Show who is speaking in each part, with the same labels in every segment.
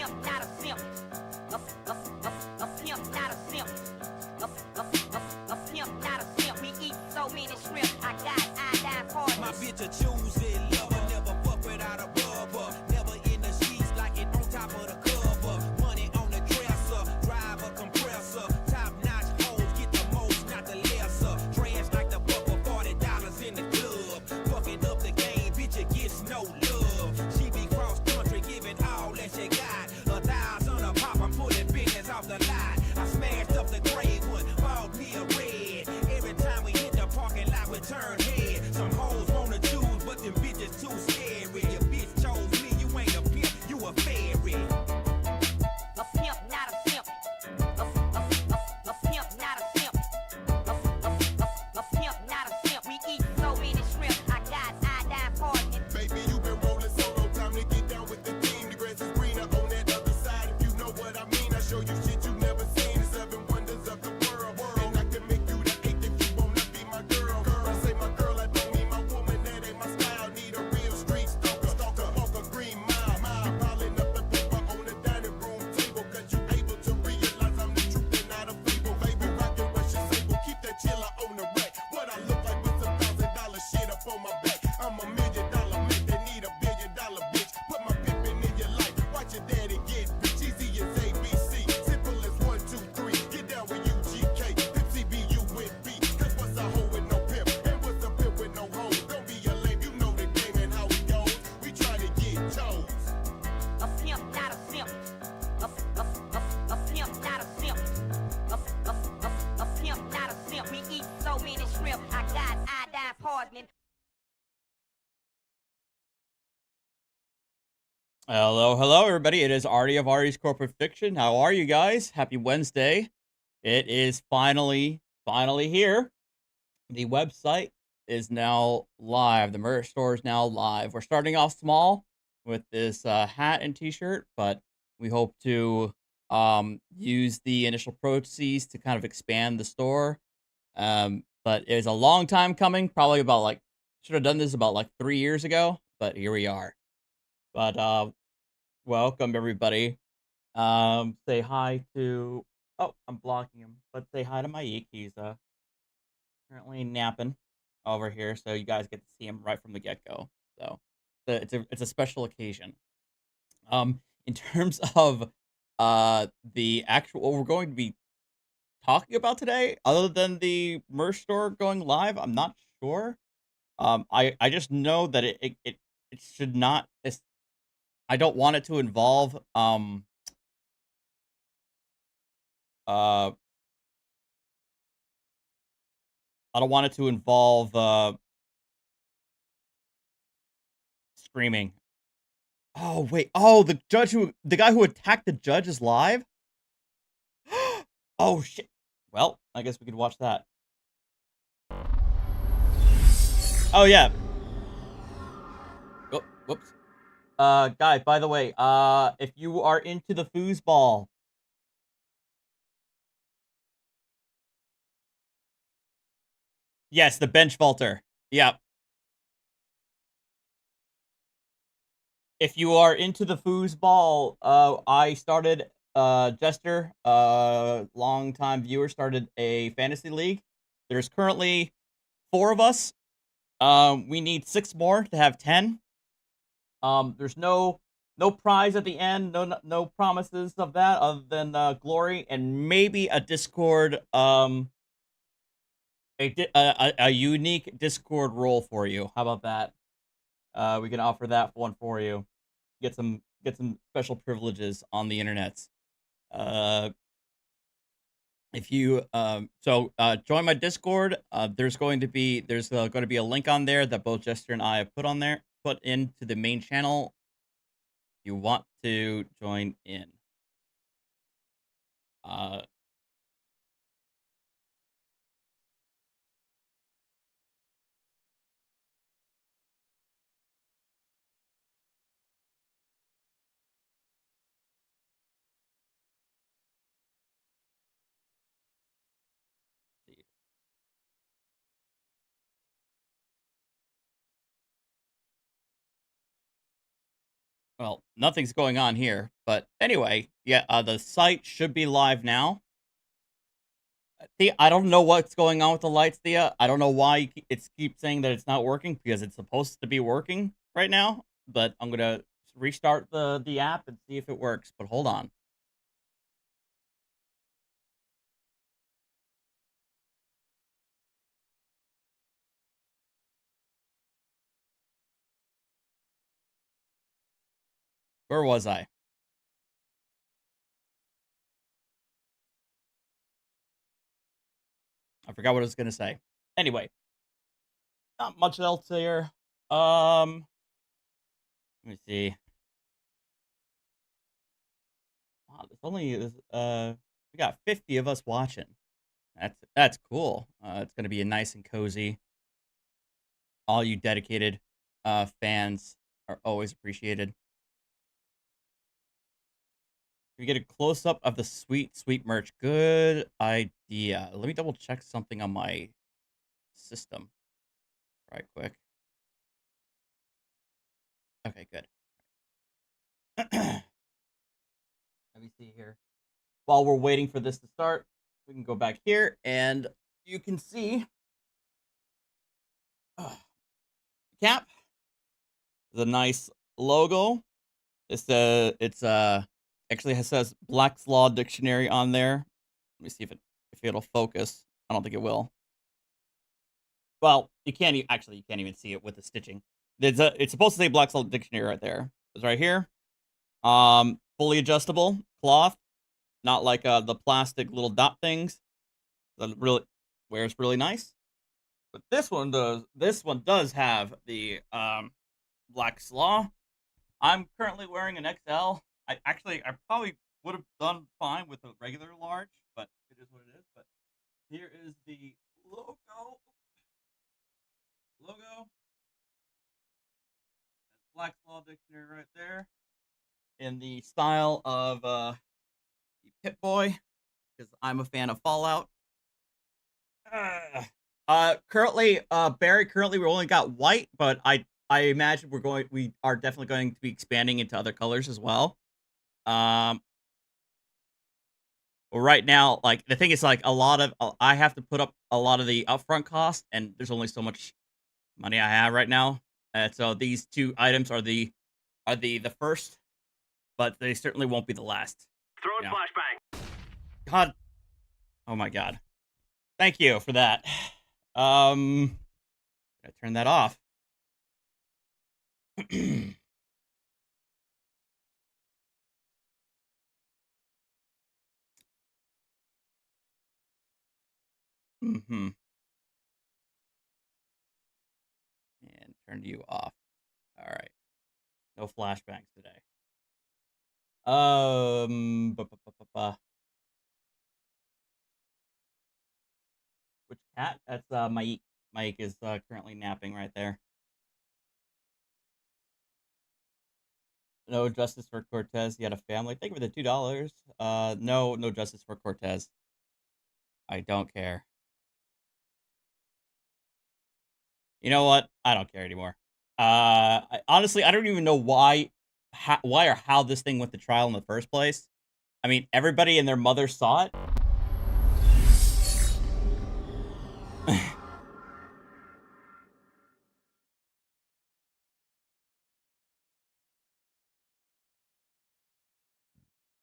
Speaker 1: pimp, not a simp. A pimp, not a simp. A pimp, not a simp. We eat so many shrimp. I got iodine partners.
Speaker 2: My bitch a choosing lover, never fuck without a rubber. Never in the sheets like it on top of the cover. Money on the dresser, drive a compressor. Top notch hoes get the most, not the lesser. Trash like the buck for $40 in the club. Fucking up the game, bitch, it gets no love. She be cross country, giving all that she got. 1,000 a pop, I'm pulling business off the lot. I smashed up the gray one, bought me a red. Every time we hit the parking lot, we turn head. Some hoes wanna choose, but them bitches too scary. Your bitch chose me, you ain't a pimp, you a fairy.
Speaker 1: A pimp, not a simp. A pimp, not a simp. A pimp, not a simp. We eat so many shrimp. I got iodine partners.
Speaker 3: Baby, you been rolling solo, time to get down with the team. The grass is greener on that other side, if you know what I mean. I show you shit you never seen, the 7 wonders of the world. And I can make you the 8th if you wanna be my girl. I say my girl, I don't mean my woman, that ain't my style. Need a real street stalker, walk a green mile. Piling up the paper on the dining room table, cause you able to realize I'm the truth and not a fable. Baby, rockin' Russian sable, keep that chiller on the rack. What I look like with some $1,000 shit up on my back. I'm $1 million man that need $1 billion bitch. Put my pimpin' in your life, watch your daddy get rich. Easy as ABC, simple as 1, 2, 3. Get down with UGK, Pimp CBU with B. Cause what's a hoe with no pimp, and what's a pimp with no hoe? Don't be a lame, you know the game and how it goes. We try to get chose.
Speaker 1: A pimp, not a simp. A pimp, not a simp. A pimp, not a simp. We eat so many shrimp. I got iodine partners.
Speaker 4: Hello, everybody. It is Arty of Arty's Corporate Fiction. How are you guys? Happy Wednesday. It is finally here. The website is now live. The merch store is now live. We're starting off small with this hat and t-shirt, but we hope to use the initial proceeds to kind of expand the store. But it was a long time coming, probably about should have done this about 3 years ago, but here we are. But welcome everybody. Say hi to I'm blocking him, but say hi to Mike. He's currently napping over here, so you guys get to see him right from the get-go. So it's a special occasion. In terms of the actual what we're going to be talking about today, other than the merch store going live, I'm not sure. I just know that it should not. I don't want it to involve I don't want it to involve screaming. Oh wait. Oh, the guy who attacked the judge is live? Oh shit. Well, I guess we could watch that. Oh yeah. Oh, whoops. Guys, by the way, if you are into the foosball, yes, the bench vaulter. Yeah. If you are into the foosball, I started Jester, long-time viewer, started a fantasy league. There's currently 4 of us. We need 6 more to have 10. There's no prize at the end, no promises of that other than glory and maybe a Discord a unique Discord role for you. How about that? We can offer that one for you. Get some special privileges on the internet. If you join my Discord, there's going to be a link on there that both Jester and I have put into the main channel. If you want to join in. Well, nothing's going on here, but anyway, yeah, the site should be live now. Thea, I don't know what's going on with the lights, Thea. I don't know why it keeps saying that it's not working because it's supposed to be working right now. But I'm gonna restart the app and see if it works. But hold on. Where was I? I forgot what I was gonna say. Anyway, not much else here. Let me see. Wow, there's only we got 50 of us watching. That's cool. It's gonna be a nice and cozy. All you dedicated fans are always appreciated. We get a close up of the sweet, sweet merch. Good idea. Let me double check something on my system right quick. Okay, good. Let me see here. While we're waiting for this to start, we can go back here and you can see cap. The nice logo. It's actually says Black's Law Dictionary on there. Let me see if it'll focus. I don't think it will. Well, you can't actually you can't even see it with the stitching. It's supposed to say Black's Law Dictionary right there. It's right here. Fully adjustable cloth, not like the plastic little dot things. That really wears really nice. But this one does. This one does have the Black's Law. I'm currently wearing an XL. I probably would have done fine with a regular large, but it is what it is. But here is the logo. Black's Law Dictionary right there. In the style of the Pit Boy, because I'm a fan of Fallout. Currently, Barry. Currently, we only got white, but I imagine we are definitely going to be expanding into other colors as well. Well, right now, like the thing is, like a lot of I have to put up a lot of the upfront cost, and there's only so much money I have right now. So these two items are the first, but they certainly won't be the last.
Speaker 5: Throwing flashbang.
Speaker 4: God, oh my God, thank you for that. I turn that off. Mm-hmm. And turn you off. All right. No flashbangs today. Which cat? That's Mike. Mike is currently napping right there. No justice for Cortez. He had a family. Thank you for the $2. No justice for Cortez. I don't care. You know what? I don't care anymore. Honestly, I don't even know why or how this thing went to trial in the first place. I mean, everybody and their mother saw it.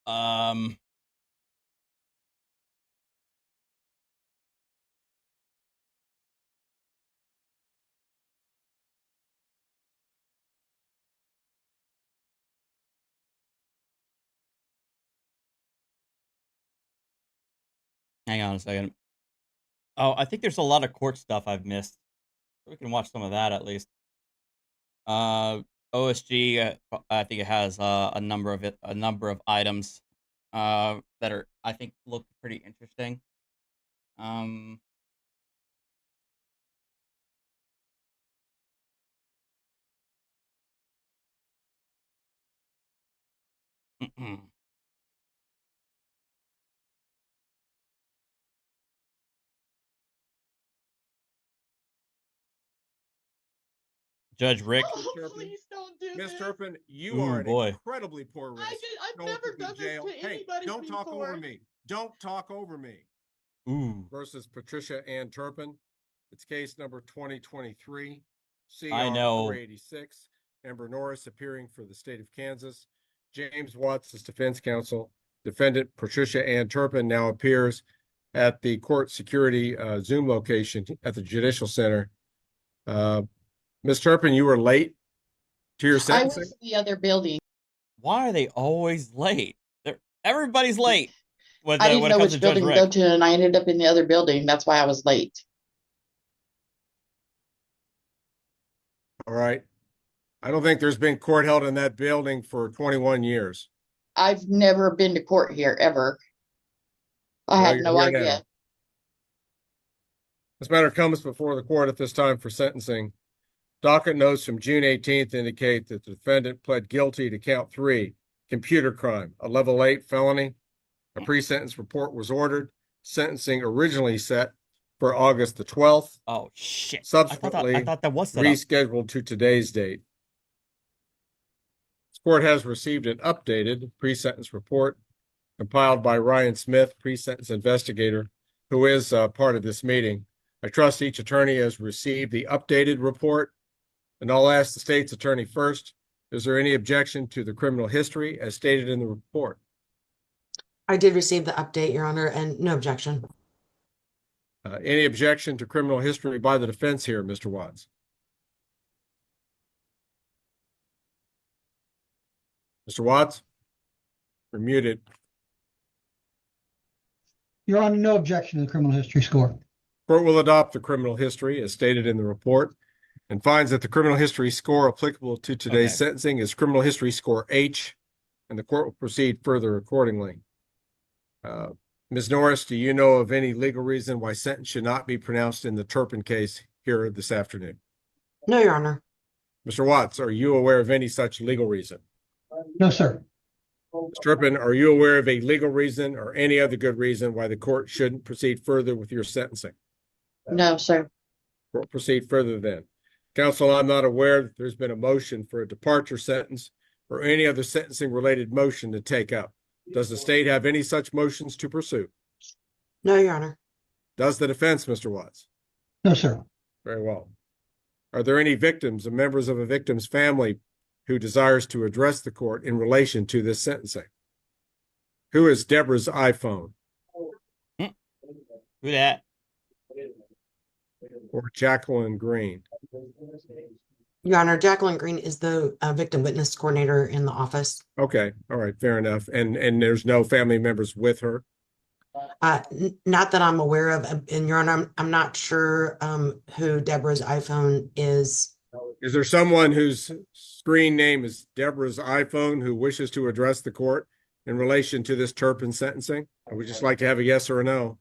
Speaker 4: um, Hang on a second. Oh, I think there's a lot of court stuff I've missed. We can watch some of that at least. Uh, OSG, I think it has a number of items that are I think look pretty interesting. Um, Judge Rick.
Speaker 6: Oh, please don't
Speaker 5: do
Speaker 3: Ms.
Speaker 5: this.
Speaker 3: Turpin, you
Speaker 4: Ooh,
Speaker 3: are an
Speaker 4: boy.
Speaker 3: incredibly poor risk.
Speaker 5: I've
Speaker 3: Going
Speaker 5: never
Speaker 3: to the
Speaker 5: done this
Speaker 3: jail.
Speaker 5: to
Speaker 3: Hey,
Speaker 5: anybody
Speaker 3: don't talk over
Speaker 5: before.
Speaker 3: me. Don't talk over me.
Speaker 4: Ooh.
Speaker 3: Versus Patricia Ann Turpin. It's case number 2023,
Speaker 4: I
Speaker 3: CR
Speaker 4: know.
Speaker 3: 486. Amber Norris appearing for the state of Kansas. James Watts as defense counsel. Defendant Patricia Ann Turpin now appears at the court security Zoom location at the Judicial Center. Ms. Turpin, you were late to your
Speaker 5: I
Speaker 3: sentencing?
Speaker 5: was in the other building.
Speaker 4: Why are they always late? Everybody's late when
Speaker 5: I didn't
Speaker 4: it
Speaker 5: know
Speaker 4: comes
Speaker 5: which
Speaker 4: to Judge
Speaker 5: building to go
Speaker 4: Rick.
Speaker 5: to, and I ended up in the other building. That's why I was late.
Speaker 3: All right. I don't think there's been court held in that building for 21 years.
Speaker 5: I've never been to court here ever. I
Speaker 3: Well,
Speaker 5: had
Speaker 3: you're
Speaker 5: no
Speaker 3: here
Speaker 5: idea.
Speaker 3: now. This matter comes before the court at this time for sentencing. Docket notes from June 18th indicate that the defendant pled guilty to count 3, computer crime, a level 8 felony. A pre-sentence report was ordered. Sentencing originally set for August the 12th.
Speaker 4: Oh shit!
Speaker 3: Subsequently,
Speaker 4: I thought that was set up.
Speaker 3: rescheduled to today's date. This court has received an updated pre-sentence report compiled by Ryan Smith, pre-sentence investigator, who is part of this meeting. I trust each attorney has received the updated report, and I'll ask the state's attorney first. Is there any objection to the criminal history as stated in the report?
Speaker 6: I did receive the update, Your Honor, and no objection.
Speaker 3: Any objection to criminal history by the defense here, Mr. Watts? Mr. Watts? You're muted.
Speaker 7: Your Honor, no objection to the criminal history score.
Speaker 3: Court will adopt the criminal history as stated in the report and finds that the criminal history score applicable to today's sentencing is criminal history score H, and the court will proceed further accordingly. Ms. Norris, do you know of any legal reason why sentence should not be pronounced in the Turpin case here this afternoon?
Speaker 6: No, Your Honor.
Speaker 3: Mr. Watts, are you aware of any such legal reason?
Speaker 7: No, sir.
Speaker 3: Ms. Turpin, are you aware of a legal reason or any other good reason why the court shouldn't proceed further with your sentencing?
Speaker 5: No, sir.
Speaker 3: Court proceed further then. Counsel, I'm not aware that there's been a motion for a departure sentence or any other sentencing related motion to take up. Does the state have any such motions to pursue?
Speaker 6: No, Your Honor.
Speaker 3: Does the defense, Mr. Watts?
Speaker 7: No, sir.
Speaker 3: Very well. Are there any victims or members of a victim's family who desires to address the court in relation to this sentencing? Who is Deborah's iPhone?
Speaker 4: Who that?
Speaker 3: Or Jacqueline Green?
Speaker 6: Your Honor, Jacqueline Green is the victim witness coordinator in the office.
Speaker 3: Okay, all right, fair enough. And there's no family members with her?
Speaker 6: Not that I'm aware of. And Your Honor, I'm not sure who Deborah's iPhone is.
Speaker 3: Is there someone whose screen name is Deborah's iPhone who wishes to address the court in relation to this Turpin sentencing? I would just like to have a yes or a no.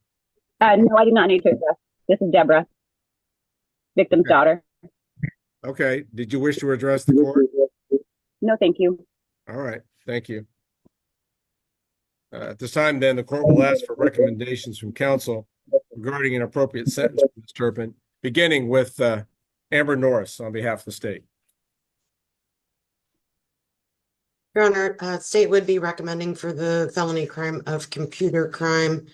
Speaker 8: No, I do not need to address. This is Deborah, victim's daughter.
Speaker 3: Okay, did you wish to address the court?
Speaker 8: No, thank you.
Speaker 3: All right, thank you. At this time, then, the court will ask for recommendations from counsel regarding an appropriate sentence for Ms. Turpin, beginning with Amber Norris on behalf of the state.
Speaker 6: Your Honor, state would be recommending for the felony crime of computer crime.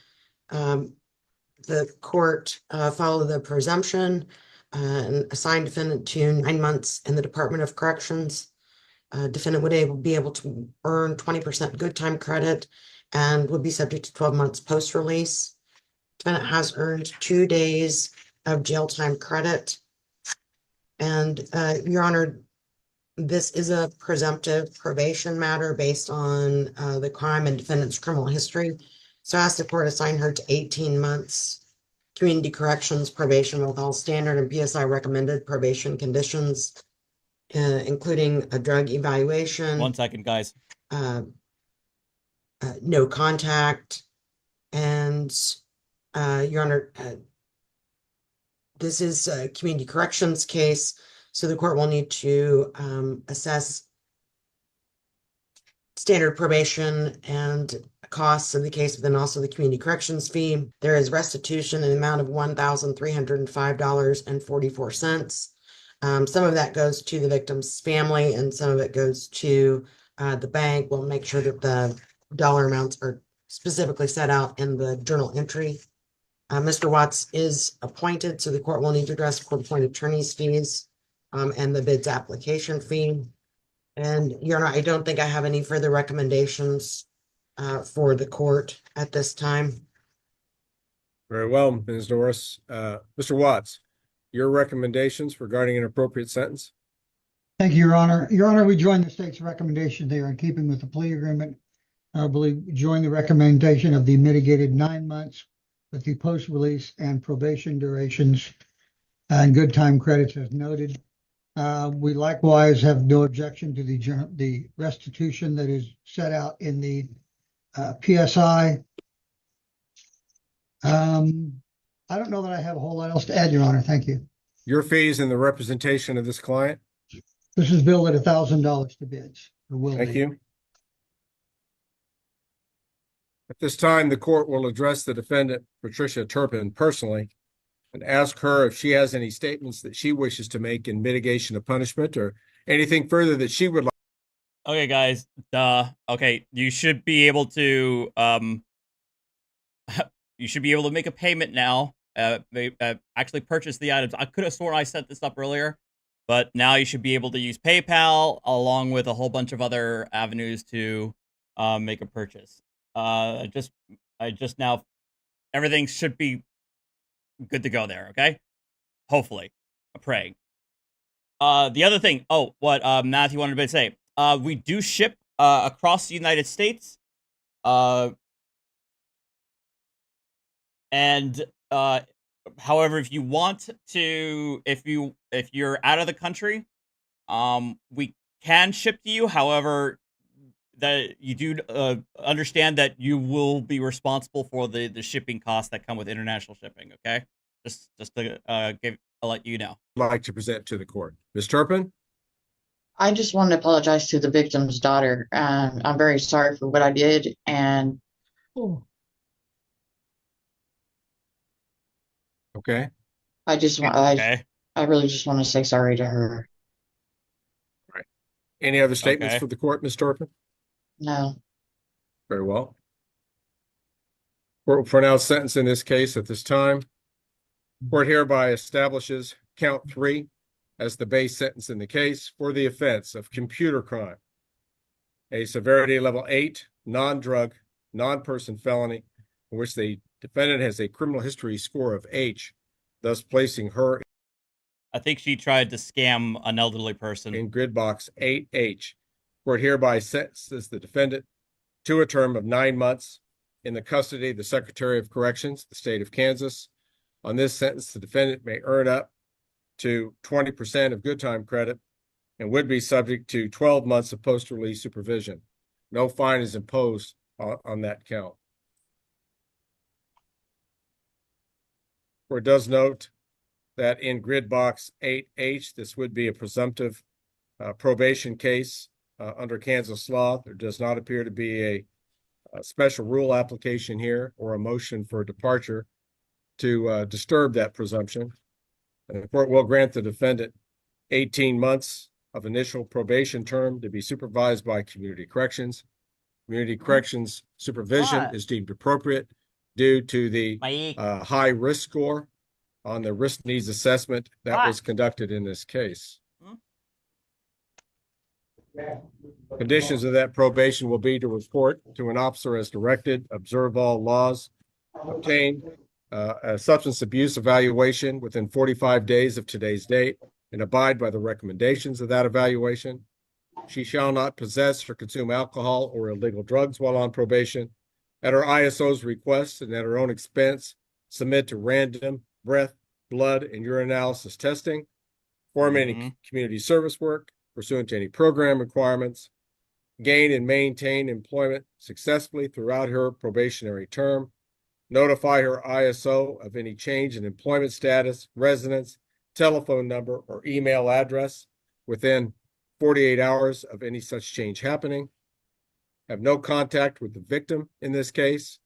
Speaker 6: The court follow the presumption and assign defendant to 9 months in the Department of Corrections. Defendant would be able to earn 20% good time credit and would be subject to 12 months post-release. Defendant has earned 2 days of jail time credit. And Your Honor, this is a presumptive probation matter based on the crime and defendant's criminal history. So I asked the court to assign her to 18 months community corrections probation with all standard and PSI recommended probation conditions, including a drug evaluation.
Speaker 4: 1 second, guys.
Speaker 6: No contact, and Your Honor, this is a community corrections case, so the court will need to assess standard probation and costs of the case, but then also the community corrections fee. There is restitution in the amount of $1,305.44. Some of that goes to the victim's family and some of it goes to the bank. We'll make sure that the dollar amounts are specifically set out in the journal entry. Mr. Watts is appointed, so the court will need to address court-appointed attorney's fees and the bid's application fee. And Your Honor, I don't think I have any further recommendations for the court at this time.
Speaker 9: Very well, Ms. Norris. Mr. Watts, your recommendations regarding an appropriate sentence?
Speaker 7: Thank you, Your Honor. Your Honor, we join the state's recommendation there in keeping with the plea agreement. I believe we join the recommendation of the mitigated 9 months with the post-release and probation durations and good time credits as noted. We likewise have no objection to the restitution that is set out in the PSI. I don't know that I have a whole lot else to add, Your Honor. Thank you.
Speaker 9: Your fees and the representation of this client?
Speaker 7: This is billed at $1,000 to bids. Or will
Speaker 9: Thank
Speaker 7: be.
Speaker 9: you. At this time, the court will address the defendant, Patricia Turpin, personally and ask her if she has any statements that she wishes to make in mitigation of punishment or anything further that she would like.
Speaker 4: Okay, guys. Okay, you should be able to you should be able to make a payment now. Actually purchase the items. I could have sworn I set this up earlier, but now you should be able to use PayPal along with a whole bunch of other avenues to make a purchase. I just now everything should be good to go there. Okay, hopefully, I'm praying. The other thing. Oh, what Matthew wanted to say. We do ship across the United States. And however, if you want to, if you're out of the country, we can ship to you. However, that you do understand that you will be responsible for the shipping costs that come with international shipping. Okay, just to I'll let you know.
Speaker 9: Like to present to the court, Ms. Turpin.
Speaker 5: I just want to apologize to the victim's daughter. I'm very sorry for what I did, and
Speaker 9: Okay.
Speaker 5: I just want
Speaker 4: Okay.
Speaker 5: I really just want to say sorry to her.
Speaker 9: Any other statements
Speaker 4: Okay.
Speaker 9: for the court, Ms. Turpin?
Speaker 5: No.
Speaker 9: Very well. Court will pronounce sentence in this case at this time. Court hereby establishes count 3 as the base sentence in the case for the offense of computer crime, a severity level 8, non-drug, non-person felony, in which the defendant has a criminal history score of H, thus placing her
Speaker 4: I think she tried to scam an elderly person.
Speaker 9: in grid box 8H. Court hereby sentences the defendant to a term of 9 months in the custody of the Secretary of Corrections, the state of Kansas. On this sentence, the defendant may earn up to 20% of good time credit and would be subject to 12 months of post-release supervision. No fine is imposed on that count. Court does note that in grid box 8H, this would be a presumptive probation case under Kansas law. There does not appear to be a special rule application here or a motion for departure to disturb that presumption. And the court will grant the defendant 18 months of initial probation term to be supervised by community corrections. Community corrections supervision
Speaker 4: What?
Speaker 9: is deemed appropriate due to the
Speaker 4: Mike.
Speaker 9: high risk score on the risk needs assessment that
Speaker 4: What?
Speaker 9: was conducted in this case.
Speaker 4: Hmm?
Speaker 9: Conditions of that probation will be to report to an officer as directed, observe all laws, obtain a substance abuse evaluation within 45 days of today's date, and abide by the recommendations of that evaluation. She shall not possess or consume alcohol or illegal drugs while on probation. At her ISO's request and at her own expense, submit to random breath, blood, and urinalysis testing, perform any community service work pursuant to any program requirements, gain and maintain employment successfully throughout her probationary term, notify her ISO of any change in employment status, residence, telephone number, or email address within 48 hours of any such change happening, have no contact with the victim in this case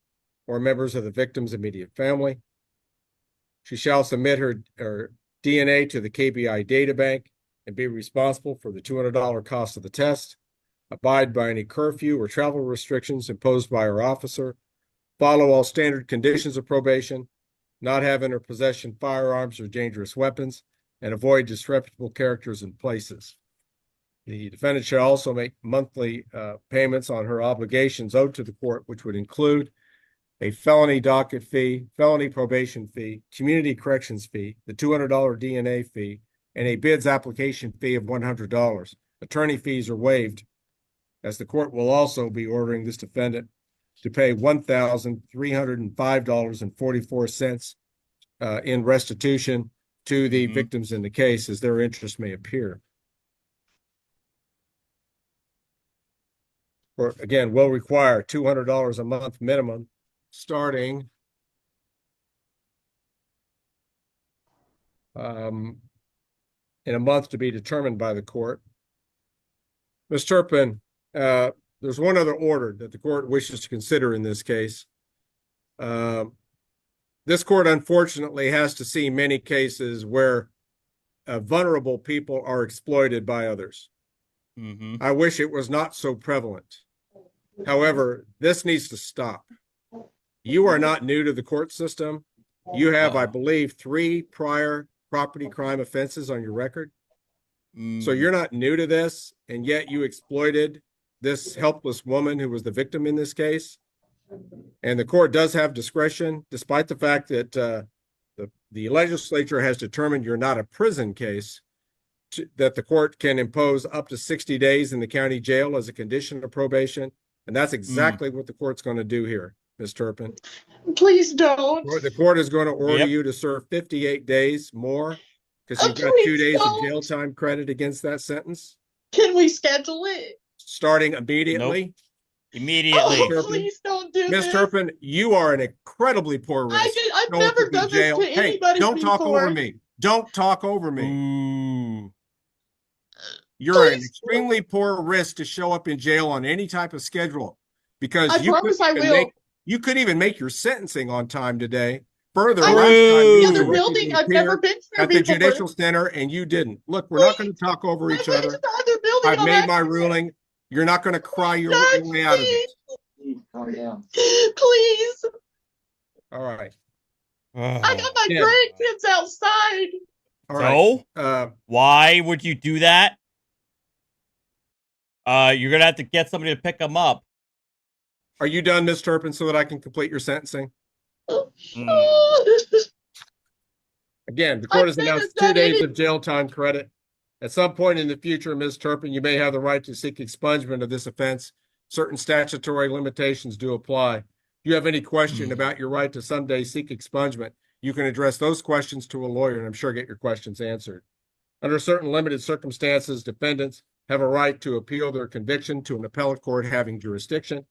Speaker 9: or members of the victim's immediate family. She shall submit her DNA to the KBI data bank, and be responsible for the $200 cost of the test, abide by any curfew or travel restrictions imposed by her officer, follow all standard conditions of probation, not have in her possession firearms or dangerous weapons, and avoid disreputable characters and places. The defendant should also make monthly payments on her obligations owed to the court, which would include a felony docket fee, felony probation fee, community corrections fee, the $200 DNA fee, and a bids application fee of $100. Attorney fees are waived, as the court will also be ordering this defendant to pay $1,305.44 in restitution to the victims in the case, as their interest may appear. Or again, will require $200 a month minimum, starting in a month to be determined by the court. Ms. Turpin, there's one other order that the court wishes to consider in this case. This court, unfortunately, has to see many cases where vulnerable people are exploited by others. I wish it was not so prevalent. However, this needs to stop. You are not new to the court system. You have, I believe, 3 prior property crime offenses on your record. So you're not new to this, and yet you exploited this helpless woman who was the victim in this case. And the court does have discretion, despite the fact that the legislature has determined you're not a prison case, that the court can impose up to 60 days in the county jail as a condition of probation. And that's exactly what the court's going to do here, Ms. Turpin.
Speaker 5: Please don't.
Speaker 9: The court is going to order you to serve 58 days more, because you've got 2 days of jail time credit against that sentence.
Speaker 5: Can we schedule it?
Speaker 9: Starting immediately.
Speaker 4: Nope. Immediately.
Speaker 5: Oh, please don't do
Speaker 9: Ms.
Speaker 5: this.
Speaker 9: Turpin, you are an incredibly poor risk.
Speaker 5: I've never done this to anybody
Speaker 9: don't talk
Speaker 5: before.
Speaker 9: over me. Don't talk over me.
Speaker 4: Ooh.
Speaker 9: You're an extremely poor risk to show up in jail on any type of schedule, because
Speaker 5: I promise I will.
Speaker 9: You could even make your sentencing on time today. Further,
Speaker 5: I
Speaker 9: last
Speaker 5: went
Speaker 9: time
Speaker 5: to
Speaker 9: you
Speaker 5: the other
Speaker 9: directed
Speaker 5: building.
Speaker 9: me
Speaker 5: I've
Speaker 9: here
Speaker 5: never been there
Speaker 9: at the
Speaker 5: before.
Speaker 9: Judicial Center, and you didn't. Look, we're not going to talk over each
Speaker 5: I went
Speaker 9: other.
Speaker 5: to the other building.
Speaker 9: I've
Speaker 5: on
Speaker 9: made my
Speaker 5: accident.
Speaker 9: ruling. You're not going to cry your
Speaker 5: Judge,
Speaker 9: way out of it.
Speaker 5: Please.
Speaker 9: All right.
Speaker 5: I got my
Speaker 9: Yeah.
Speaker 5: grandkids outside.
Speaker 9: All right.
Speaker 4: So, why would you do that? You're gonna have to get somebody to pick them up.
Speaker 9: Are you done, Ms. Turpin, so that I can complete your sentencing? Again, the court has announced 2 days of jail time credit. At some point in the future, Ms. Turpin, you may have the right to seek expungement of this offense. Certain statutory limitations do apply. If you have any question about your right to someday seek expungement, you can address those questions to a lawyer, and I'm sure get your questions answered. Under certain limited circumstances, defendants have a right to appeal their conviction to an appellate court having jurisdiction.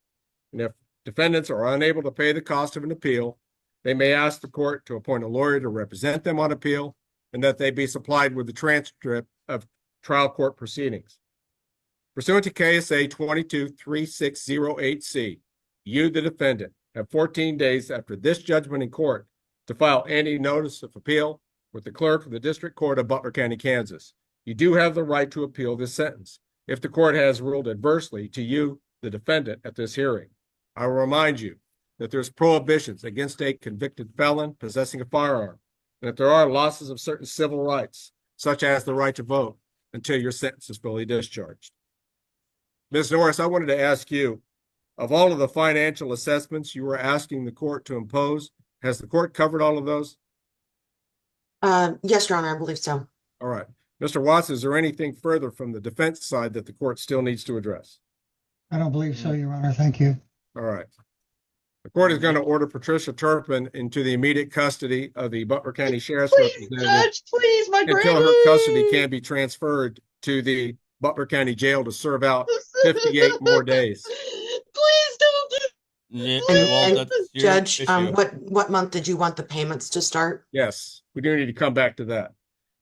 Speaker 9: And if defendants are unable to pay the cost of an appeal, they may ask the court to appoint a lawyer to represent them on appeal, and that they be supplied with the transcript of trial court proceedings. Pursuant to KSA 22-3608C, you, the defendant, have 14 days after this judgment in court to file any notice of appeal with the clerk of the District Court of Butler County, Kansas. You do have the right to appeal this sentence if the court has ruled adversely to you, the defendant, at this hearing. I will remind you that there's prohibitions against a convicted felon possessing a firearm, and that there are losses of certain civil rights, such as the right to vote, until your sentence is fully discharged. Ms. Norris, I wanted to ask you, of all of the financial assessments you were asking the court to impose, has the court covered all of those?
Speaker 6: Yes, Your Honor, I believe so.
Speaker 9: All right. Mr. Watts, is there anything further from the defense side that the court still needs to address?
Speaker 7: I don't believe so, Your Honor. Thank you.
Speaker 9: All right. The court is going to order Patricia Turpin into the immediate custody of the Butler County Sheriff's
Speaker 5: Please,
Speaker 9: Representative
Speaker 5: Judge, please, my
Speaker 9: until her custody can be transferred to the Butler County Jail to serve out 58 more days.
Speaker 5: Please don't do.
Speaker 4: Yeah,
Speaker 6: And,
Speaker 4: well,
Speaker 6: and
Speaker 4: that's your
Speaker 6: Judge,
Speaker 4: issue.
Speaker 6: what month did you want the payments to start?
Speaker 9: Yes, we do need to come back to that.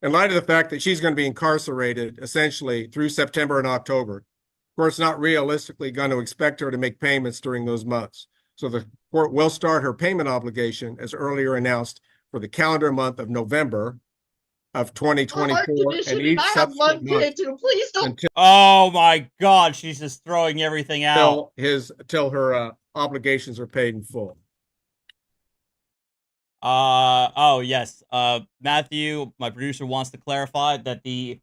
Speaker 9: In light of the fact that she's going to be incarcerated essentially through September and October, of course, not realistically going to expect her to make payments during those months. So the court will start her payment obligation as earlier announced for the calendar month of November of
Speaker 5: My heart
Speaker 9: 2024
Speaker 5: condition
Speaker 9: and
Speaker 5: and
Speaker 9: each
Speaker 5: I have
Speaker 9: subsequent
Speaker 5: lung
Speaker 9: month
Speaker 5: cancer. Please don't.
Speaker 4: Oh my God, she's just throwing everything out.
Speaker 9: till her obligations are paid in full.
Speaker 4: Oh yes. Matthew, my producer, wants to clarify that the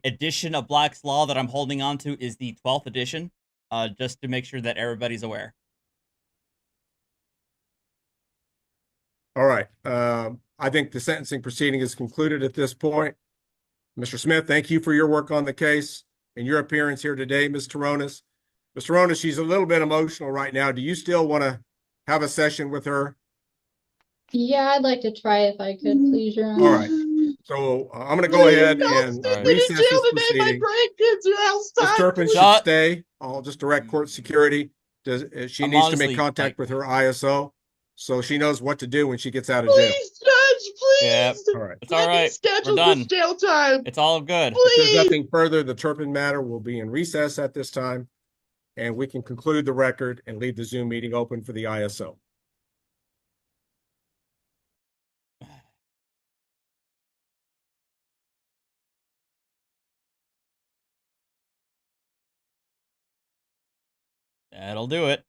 Speaker 4: edition of Black's Law that I'm holding on to is the 12th edition. Just to make sure that everybody's aware.
Speaker 9: All right. I think the sentencing proceeding is concluded at this point. Mr. Smith, thank you for your work on the case and your appearance here today, Ms. Taronis. Ms. Taronis, she's a little bit emotional right now. Do you still want to have a session with her?
Speaker 10: Yeah, I'd like to try if I could, please, Your Honor.
Speaker 9: All right. So I'm going to go ahead and
Speaker 4: All right.
Speaker 9: recess this
Speaker 5: My
Speaker 9: proceeding.
Speaker 5: grandkids are
Speaker 9: Ms.
Speaker 5: outside.
Speaker 9: Turpin should
Speaker 4: Shut-
Speaker 9: stay. I'll just direct court security. She
Speaker 4: I'm
Speaker 9: needs to
Speaker 4: honestly,
Speaker 9: make contact with her ISO so she knows what to do when she gets out of jail.
Speaker 5: Please, Judge, please.
Speaker 4: Yep.
Speaker 9: All right.
Speaker 4: It's all right.
Speaker 5: Schedule
Speaker 4: We're done.
Speaker 5: this jail time.
Speaker 4: It's all good.
Speaker 9: If there's
Speaker 5: Please.
Speaker 9: nothing further, the Turpin matter will be in recess at this time, and we can conclude the record and leave the Zoom meeting open for the ISO.
Speaker 4: That'll do it.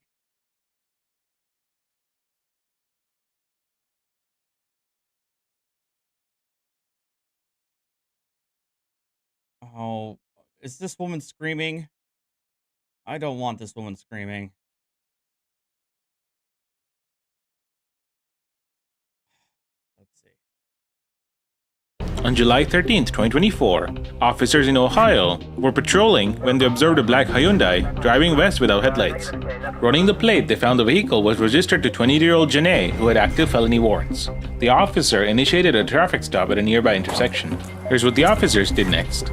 Speaker 4: Oh, is this woman screaming? I don't want this woman screaming. Let's see.
Speaker 11: On July 13, 2024, officers in Ohio were patrolling when they observed a black Hyundai driving west without headlights. Running the plate, they found the vehicle was registered to 20-year-old Janae, who had active felony warrants. The officer initiated a traffic stop at a nearby intersection. Here's what the officers did next.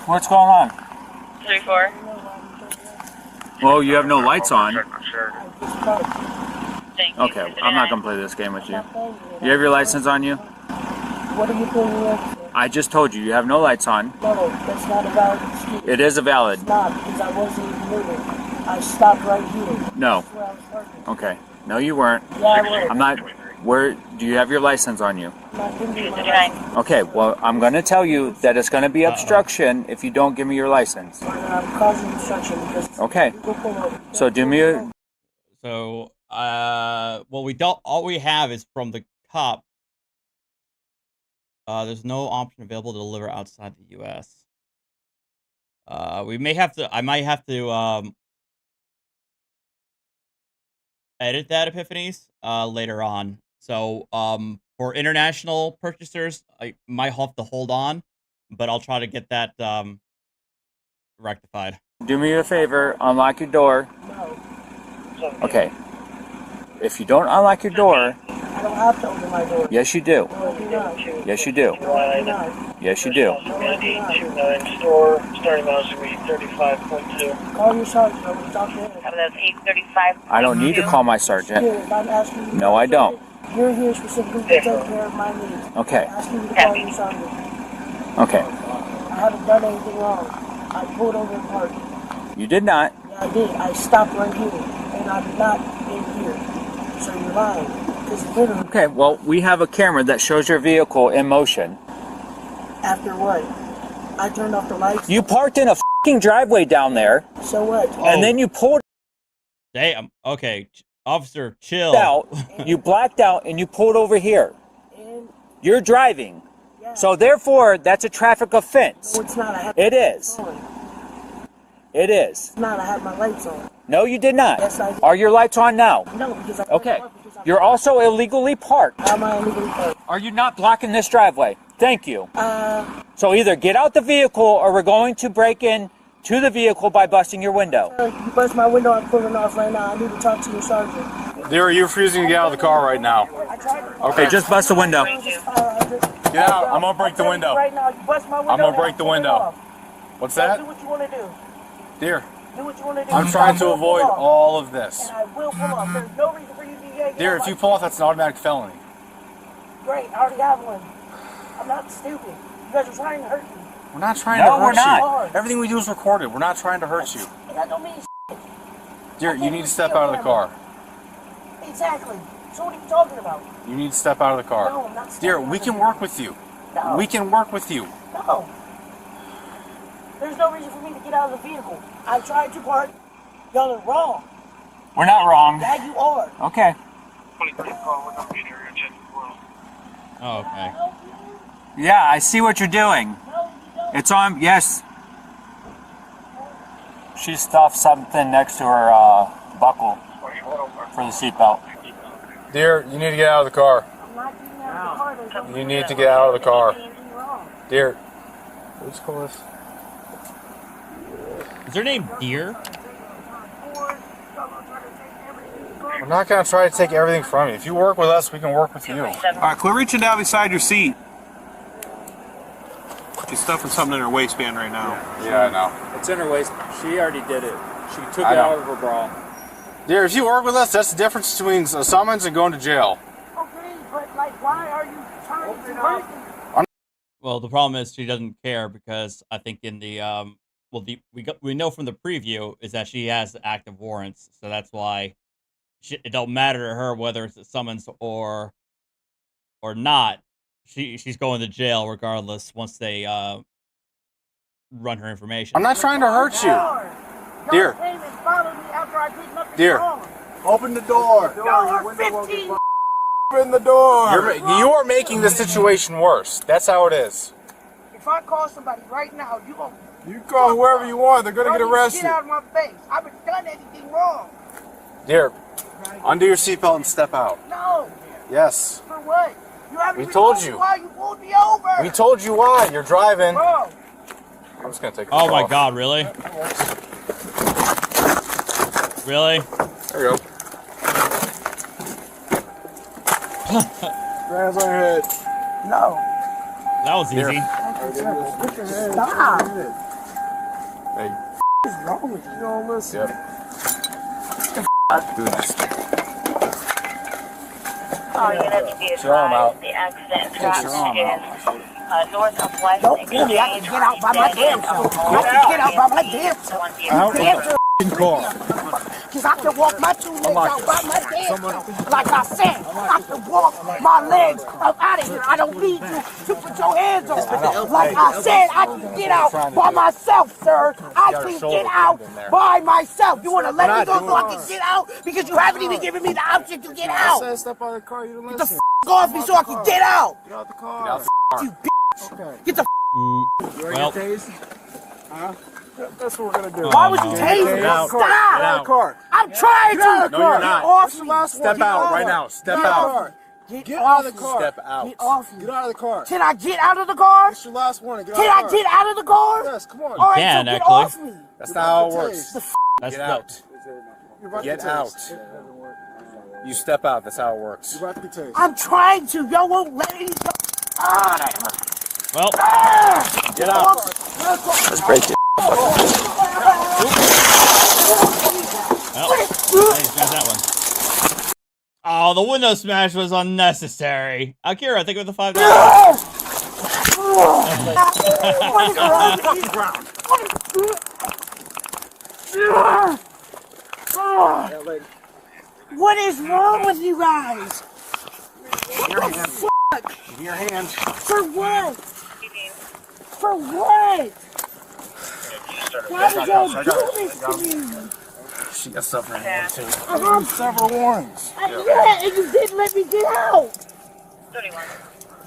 Speaker 12: What's going on?
Speaker 13: 3-4.
Speaker 12: Well, you have no lights on.
Speaker 13: Thank you.
Speaker 12: Okay, I'm not gonna play this game with you. You have your license on you?
Speaker 14: What are you pulling me up for?
Speaker 12: I just told you, you have no lights on.
Speaker 14: No, that's not a valid excuse.
Speaker 12: It is a valid.
Speaker 14: It's not, because I wasn't even moving. I stopped right here.
Speaker 12: No.
Speaker 14: That's where I was parking.
Speaker 12: Okay. No, you weren't.
Speaker 14: Yeah, I was.
Speaker 12: I'm not. Where do you have your license on you?
Speaker 14: I'm not giving you my
Speaker 13: 59.
Speaker 14: license.
Speaker 12: Okay, well, I'm gonna tell you that it's gonna be obstruction if you don't give me your license.
Speaker 14: I'm causing obstruction because.
Speaker 12: Okay.
Speaker 14: Go pull over.
Speaker 12: So do me a.
Speaker 4: So, well, we don't. All we have is from the cop. There's no option available to deliver outside the U.S. We may have to. I might have to edit that, Epiphanies, later on. So, for international purchasers, I might have to hold on, but I'll try to get that rectified.
Speaker 12: Do me a favor, unlock your door.
Speaker 14: No,
Speaker 12: Okay. If you don't unlock your door,
Speaker 14: I don't have to open my door.
Speaker 12: yes you do.
Speaker 14: No, I do not.
Speaker 12: Yes you do.
Speaker 14: No, I do not.
Speaker 12: Yes you do.
Speaker 14: 829
Speaker 13: store, starting miles will be 35.2.
Speaker 14: Call your sergeant. I will talk to him.
Speaker 13: That's 835.
Speaker 12: I don't need to call my sergeant.
Speaker 14: Here, if I'm asking you.
Speaker 12: No, I don't.
Speaker 14: You're here specifically to take care of my needs.
Speaker 12: Okay.
Speaker 14: I'm asking you to call your sergeant.
Speaker 12: Okay.
Speaker 14: I haven't done anything wrong. I pulled over and parked.
Speaker 12: You did not.
Speaker 14: Yeah, I did. I stopped right here, and I'm not in here. So you're lying. Because literally,
Speaker 12: Okay, well, we have a camera that shows your vehicle in motion.
Speaker 14: after what? I turned off the lights.
Speaker 12: You parked in a fucking driveway down there,
Speaker 14: So what?
Speaker 12: and then you pulled
Speaker 4: Damn. Okay, officer, chill.
Speaker 12: out, you blacked out, and you pulled over here.
Speaker 14: And,
Speaker 12: You're driving.
Speaker 14: yeah.
Speaker 12: So therefore, that's a traffic offense.
Speaker 14: No, it's not. I have
Speaker 12: It
Speaker 14: my
Speaker 12: is.
Speaker 14: lights on.
Speaker 12: It is.
Speaker 14: It's not. I have my lights on.
Speaker 12: No, you did not.
Speaker 14: Yes, I did.
Speaker 12: Are your lights on now?
Speaker 14: No, because I
Speaker 12: Okay. You're also illegally parked.
Speaker 14: How am I illegally parked?
Speaker 12: Are you not blocking this driveway? Thank you. So either get out the vehicle or we're going to break in to the vehicle by busting your window.
Speaker 14: You bust my window. I'm pulling off right now. I need to talk to your sergeant.
Speaker 11: Dear, are you refusing to get out of the car right now?
Speaker 14: I tried to.
Speaker 12: Okay, just bust the window.
Speaker 11: Get out. I'm gonna break the window.
Speaker 14: Right now, you bust my window.
Speaker 11: I'm gonna
Speaker 14: and
Speaker 11: break
Speaker 14: I'll
Speaker 11: the
Speaker 14: pull it
Speaker 11: window.
Speaker 14: off.
Speaker 11: What's
Speaker 14: So
Speaker 11: that?
Speaker 14: do what you want to do.
Speaker 11: Dear,
Speaker 14: Do what you want to do.
Speaker 11: I'm trying to
Speaker 14: I will
Speaker 11: avoid
Speaker 14: pull off.
Speaker 11: all of this.
Speaker 14: And I will pull off. There's no reason for you to get
Speaker 11: Dear, if you pull off, that's an automatic felony.
Speaker 14: Great, I already have one. I'm not stupid. You guys are trying to hurt me.
Speaker 11: We're not trying
Speaker 12: No,
Speaker 11: to hurt
Speaker 12: we're not.
Speaker 11: you. Everything we do is recorded. We're not trying to hurt you.
Speaker 14: That don't mean shit.
Speaker 11: Dear, you need to step out of the car.
Speaker 14: Exactly. So what are you talking about?
Speaker 11: You need to step out of the car.
Speaker 14: No, I'm not
Speaker 11: Dear,
Speaker 14: stepping
Speaker 11: we
Speaker 14: out
Speaker 11: can
Speaker 14: of
Speaker 11: work with you.
Speaker 14: No.
Speaker 11: We can work with you.
Speaker 14: No. There's no reason for me to get out of the vehicle. I tried to park. Y'all are wrong.
Speaker 12: We're not wrong.
Speaker 14: Yeah, you are.
Speaker 12: Okay.
Speaker 4: Oh, okay.
Speaker 12: Yeah, I see what you're doing. It's on. Yes. She stuffed something next to her buckle for the seatbelt.
Speaker 11: Dear, you need to get out of the car.
Speaker 14: I'm not getting out of the car. There's no
Speaker 11: You need to get out of the car.
Speaker 14: anything wrong.
Speaker 11: Dear. Let's call this.
Speaker 4: Is her name Deer?
Speaker 11: We're not going to try to take everything from you. If you work with us, we can work with you.
Speaker 15: Alright, quit reaching down beside your seat. She's stuffing something in her waistband right now.
Speaker 11: Yeah, I know.
Speaker 12: It's in her waist. She already did it. She took
Speaker 11: I
Speaker 12: it
Speaker 11: know.
Speaker 12: out of her bra.
Speaker 11: Dear, if you work with us, that's the difference between a summons and going to jail.
Speaker 14: Okay, but like, why are you trying to break it?
Speaker 4: Well, the problem is she doesn't care because I think in the we know from the preview is that she has active warrants, so that's why it don't matter to her whether it's a summons or not. She's going to jail regardless once they run her information.
Speaker 11: I'm not trying to hurt you. Dear. Dear.
Speaker 3: Open the door.
Speaker 14: Y'all are 15.
Speaker 3: Open the door.
Speaker 11: You are making the situation worse. That's how it is.
Speaker 14: If I call somebody right now, you gonna
Speaker 3: You call whoever you want. They're gonna get arrested.
Speaker 14: Get out of my face. I haven't done anything wrong.
Speaker 11: Dear, undo your seatbelt and step out.
Speaker 14: No.
Speaker 11: Yes.
Speaker 14: For what? You haven't
Speaker 11: We
Speaker 14: even
Speaker 11: told
Speaker 14: me
Speaker 11: you.
Speaker 14: why you pulled me over.
Speaker 11: We told you why. You're driving.
Speaker 14: Bro.
Speaker 11: I'm just gonna take this
Speaker 4: Oh my
Speaker 11: off.
Speaker 4: God! Really? Really?
Speaker 11: There you go.
Speaker 3: Hands on your head.
Speaker 14: No.
Speaker 4: That was
Speaker 11: Here.
Speaker 4: easy.
Speaker 14: Stop.
Speaker 11: Hey.
Speaker 14: What is wrong with you?
Speaker 3: You don't listen.
Speaker 11: Yep. Do this.
Speaker 13: All units be
Speaker 11: Show 'em out.
Speaker 13: advised, the accident
Speaker 11: Show 'em
Speaker 13: tracks is north of West.
Speaker 14: Don't kill me. I can get out by my damn self. I can get out by my damn self.
Speaker 11: Out
Speaker 14: Damn
Speaker 11: of
Speaker 14: self.
Speaker 11: the car.
Speaker 14: Because I can walk my 2 legs out by my damn self. Like I said, I can walk my legs up out of here. I don't need you to put your hands on me. Like I said, I can get out by myself, sir. I can get out by myself. You want to let me go so I can get out? Because you haven't even given me the option to get
Speaker 3: I
Speaker 14: out.
Speaker 3: said step out of the car. You don't
Speaker 14: Get the
Speaker 3: listen.
Speaker 14: off me so I can get out.
Speaker 3: Get out the car.
Speaker 11: Get out the
Speaker 14: You
Speaker 11: car.
Speaker 3: Okay.
Speaker 14: Get the
Speaker 4: Ooh. Well,
Speaker 3: Huh? That's what we're gonna do.
Speaker 14: Why would you
Speaker 4: no.
Speaker 14: tase me?
Speaker 3: Get out.
Speaker 14: Stop.
Speaker 3: Get out of the car.
Speaker 14: I'm trying to.
Speaker 3: Get out of the car.
Speaker 11: No, you're not.
Speaker 14: Get off
Speaker 3: That's the
Speaker 14: me.
Speaker 3: last one.
Speaker 11: Step
Speaker 3: Get
Speaker 11: out
Speaker 3: off.
Speaker 11: right now. Step
Speaker 3: Get out of the
Speaker 11: out.
Speaker 3: car.
Speaker 14: Get
Speaker 3: Get
Speaker 14: off
Speaker 3: out of the
Speaker 14: me.
Speaker 3: car.
Speaker 11: Step out.
Speaker 14: Get off me.
Speaker 3: Get out of the car.
Speaker 14: Can I get out of the car?
Speaker 3: It's your last warning. Get out
Speaker 14: Can
Speaker 3: of
Speaker 14: I
Speaker 3: the car.
Speaker 14: get out of the car?
Speaker 3: Yes, come on.
Speaker 14: All right,
Speaker 4: can,
Speaker 14: so get
Speaker 4: actually.
Speaker 14: off me.
Speaker 11: That's not how it works.
Speaker 4: that's
Speaker 11: Get out.
Speaker 3: You're about to
Speaker 11: Get
Speaker 3: be
Speaker 11: out.
Speaker 3: tased.
Speaker 11: You step out. That's how it works.
Speaker 3: You're about to be tased.
Speaker 14: I'm trying to. Y'all won't let me go. Ah, that hurts.
Speaker 4: Well,
Speaker 14: Ah!
Speaker 11: Get out.
Speaker 14: Let's
Speaker 11: break it.
Speaker 4: well, thanks, got that one. Oh, the window smash was unnecessary. Akira, I think with the $5.
Speaker 14: What is wrong with you guys? What the fuck?
Speaker 3: Give me your hand.
Speaker 14: For what? For what? Why did y'all do this to me?
Speaker 11: She got stuff in her hand too.
Speaker 14: Uh-huh.
Speaker 3: Several warnings.
Speaker 14: Yeah, and you didn't let me get out.
Speaker 13: 31.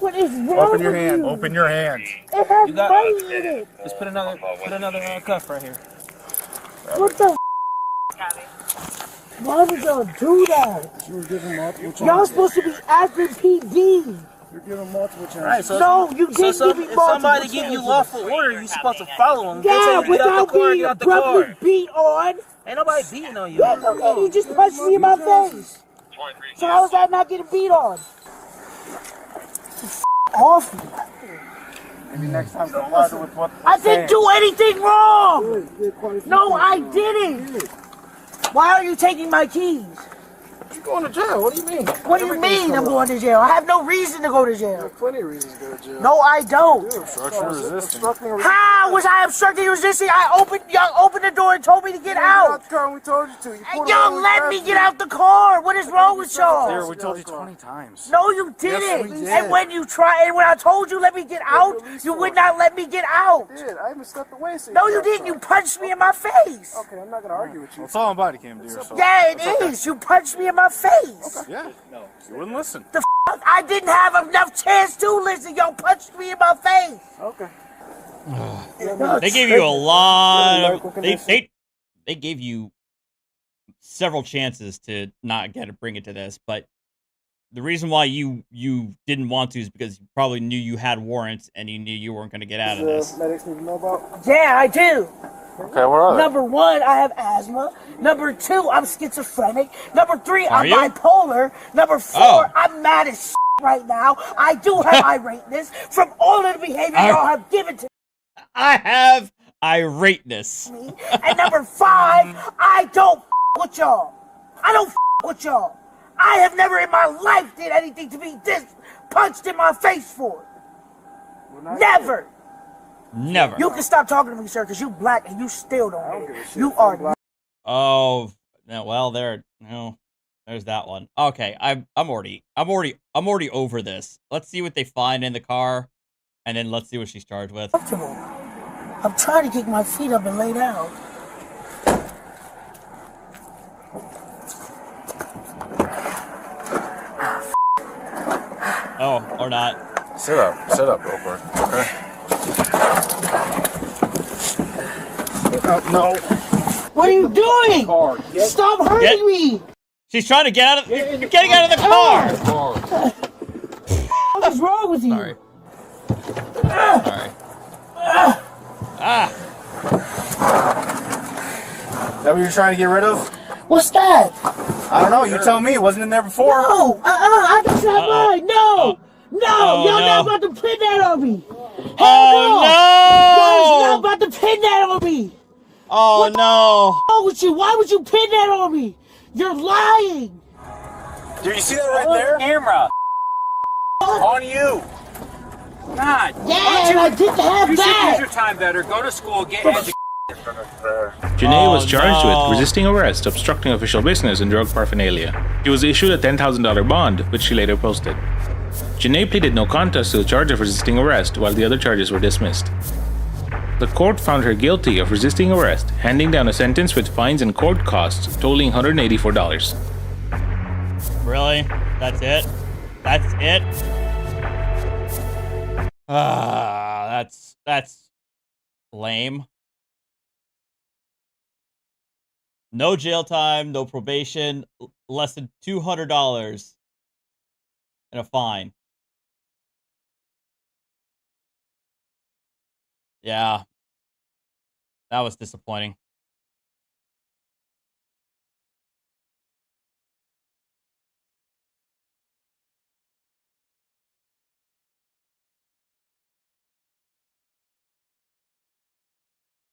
Speaker 14: What is wrong
Speaker 11: Open your
Speaker 14: with
Speaker 11: hand.
Speaker 14: you?
Speaker 11: Open your hand.
Speaker 14: It has
Speaker 15: You got-
Speaker 14: money in it.
Speaker 15: Just put another cuff right here.
Speaker 14: What the?
Speaker 13: Copy.
Speaker 14: Why would y'all do that?
Speaker 3: You were giving multiple chances.
Speaker 14: Y'all supposed to be after PD.
Speaker 3: You're giving multiple chances.
Speaker 15: Right, so
Speaker 14: No, you didn't give me
Speaker 15: if
Speaker 14: multiple
Speaker 15: somebody give you
Speaker 14: chances.
Speaker 15: lawful order, you're supposed to follow them. They
Speaker 14: Yeah,
Speaker 15: tell you get out
Speaker 14: without
Speaker 15: the car,
Speaker 14: being
Speaker 15: get out the
Speaker 14: abruptly
Speaker 15: car.
Speaker 14: beat on.
Speaker 15: Ain't nobody beating on you.
Speaker 14: That's okay. You just punched me in my face. So how is that not getting beat on? Off me.
Speaker 3: Maybe next time comply with what
Speaker 14: I didn't do anything wrong. No, I didn't. Why are you taking my keys?
Speaker 15: going to jail. What do you mean?
Speaker 14: What do you mean I'm going to jail? I have no reason to go to jail.
Speaker 15: Plenty of reasons to go to jail.
Speaker 14: No, I don't.
Speaker 15: Obstruction resisting.
Speaker 14: How was I obstructing resisting? Y'all opened the door and told me to get out.
Speaker 15: We told you to.
Speaker 14: And y'all let me get out the car. What is wrong with y'all?
Speaker 15: We told you 20 times.
Speaker 14: No, you didn't.
Speaker 15: Yes, we did.
Speaker 14: And when I told you let me get out, you would not let me get out.
Speaker 15: I did. I even stepped away.
Speaker 14: No, you didn't. You punched me in my face.
Speaker 15: Okay, I'm not gonna argue with you. It's all on body cam, dear. So.
Speaker 14: Yeah, it is. You punched me in my face.
Speaker 15: Okay. Yeah. No, you wouldn't listen.
Speaker 14: The fuck? I didn't have enough chance to listen. Y'all punched me in my face.
Speaker 15: Okay.
Speaker 4: They gave you a lot of, they gave you several chances to not bring it to this, but the reason why you didn't want to is because you probably knew you had warrants and you knew you weren't going to get out of this.
Speaker 15: Medics need to know about?
Speaker 14: Yeah, I do.
Speaker 15: Okay, where are they?
Speaker 14: Number 1, I have asthma. Number 2, I'm schizophrenic. Number 3, I'm
Speaker 4: you?
Speaker 14: bipolar. Number 4, I'm mad as shit right now. I do have irateness from all of the behavior y'all have given to
Speaker 4: I have irateness.
Speaker 14: me. And number 5, I don't with y'all. I don't with y'all. I have never in my life did anything to be this punched in my face for. Never.
Speaker 4: Never.
Speaker 14: You can stop talking to me, sir, because you black and you still don't get it. You are black.
Speaker 4: Oh, no, well, there's that one. Okay, I'm already over this. Let's see what they find in the car, and then let's see what she's charged with.
Speaker 14: Comfortable. I'm trying to kick my feet up and lay down.
Speaker 4: Oh, or not.
Speaker 15: Sit up real quick. Okay. No.
Speaker 14: What are you doing? Stop hurting me.
Speaker 4: She's trying to get out of. You're getting out of the car.
Speaker 14: What is wrong with you?
Speaker 4: Sorry. Sorry.
Speaker 15: Is that what you're trying to get rid of?
Speaker 14: What's that?
Speaker 15: I don't know. You tell me. It wasn't in there before.
Speaker 14: No. I can try mine. No. Y'all not about to pin that on me.
Speaker 4: Oh no!
Speaker 14: Y'all not about to pin that on me.
Speaker 4: Oh no!
Speaker 14: What's wrong with you? Why would you pin that on me? You're lying.
Speaker 15: Do you see that right there?
Speaker 12: Camera.
Speaker 15: On you.
Speaker 12: God.
Speaker 14: Yeah, and I didn't have
Speaker 12: You should
Speaker 14: that.
Speaker 12: use your time better. Go to school, get educated.
Speaker 11: Janae was charged
Speaker 4: no.
Speaker 11: with resisting arrest, obstructing official business, and drug paraphernalia. She was issued a $10,000 bond, which she later posted. Janae pleaded no contest to the charge of resisting arrest, while the other charges were dismissed. The court found her guilty of resisting arrest, handing down a sentence with fines and court costs totaling $184.
Speaker 4: Really? That's it? That's it? That's lame. No jail time, no probation, less than $200 and a fine. Yeah. That was disappointing.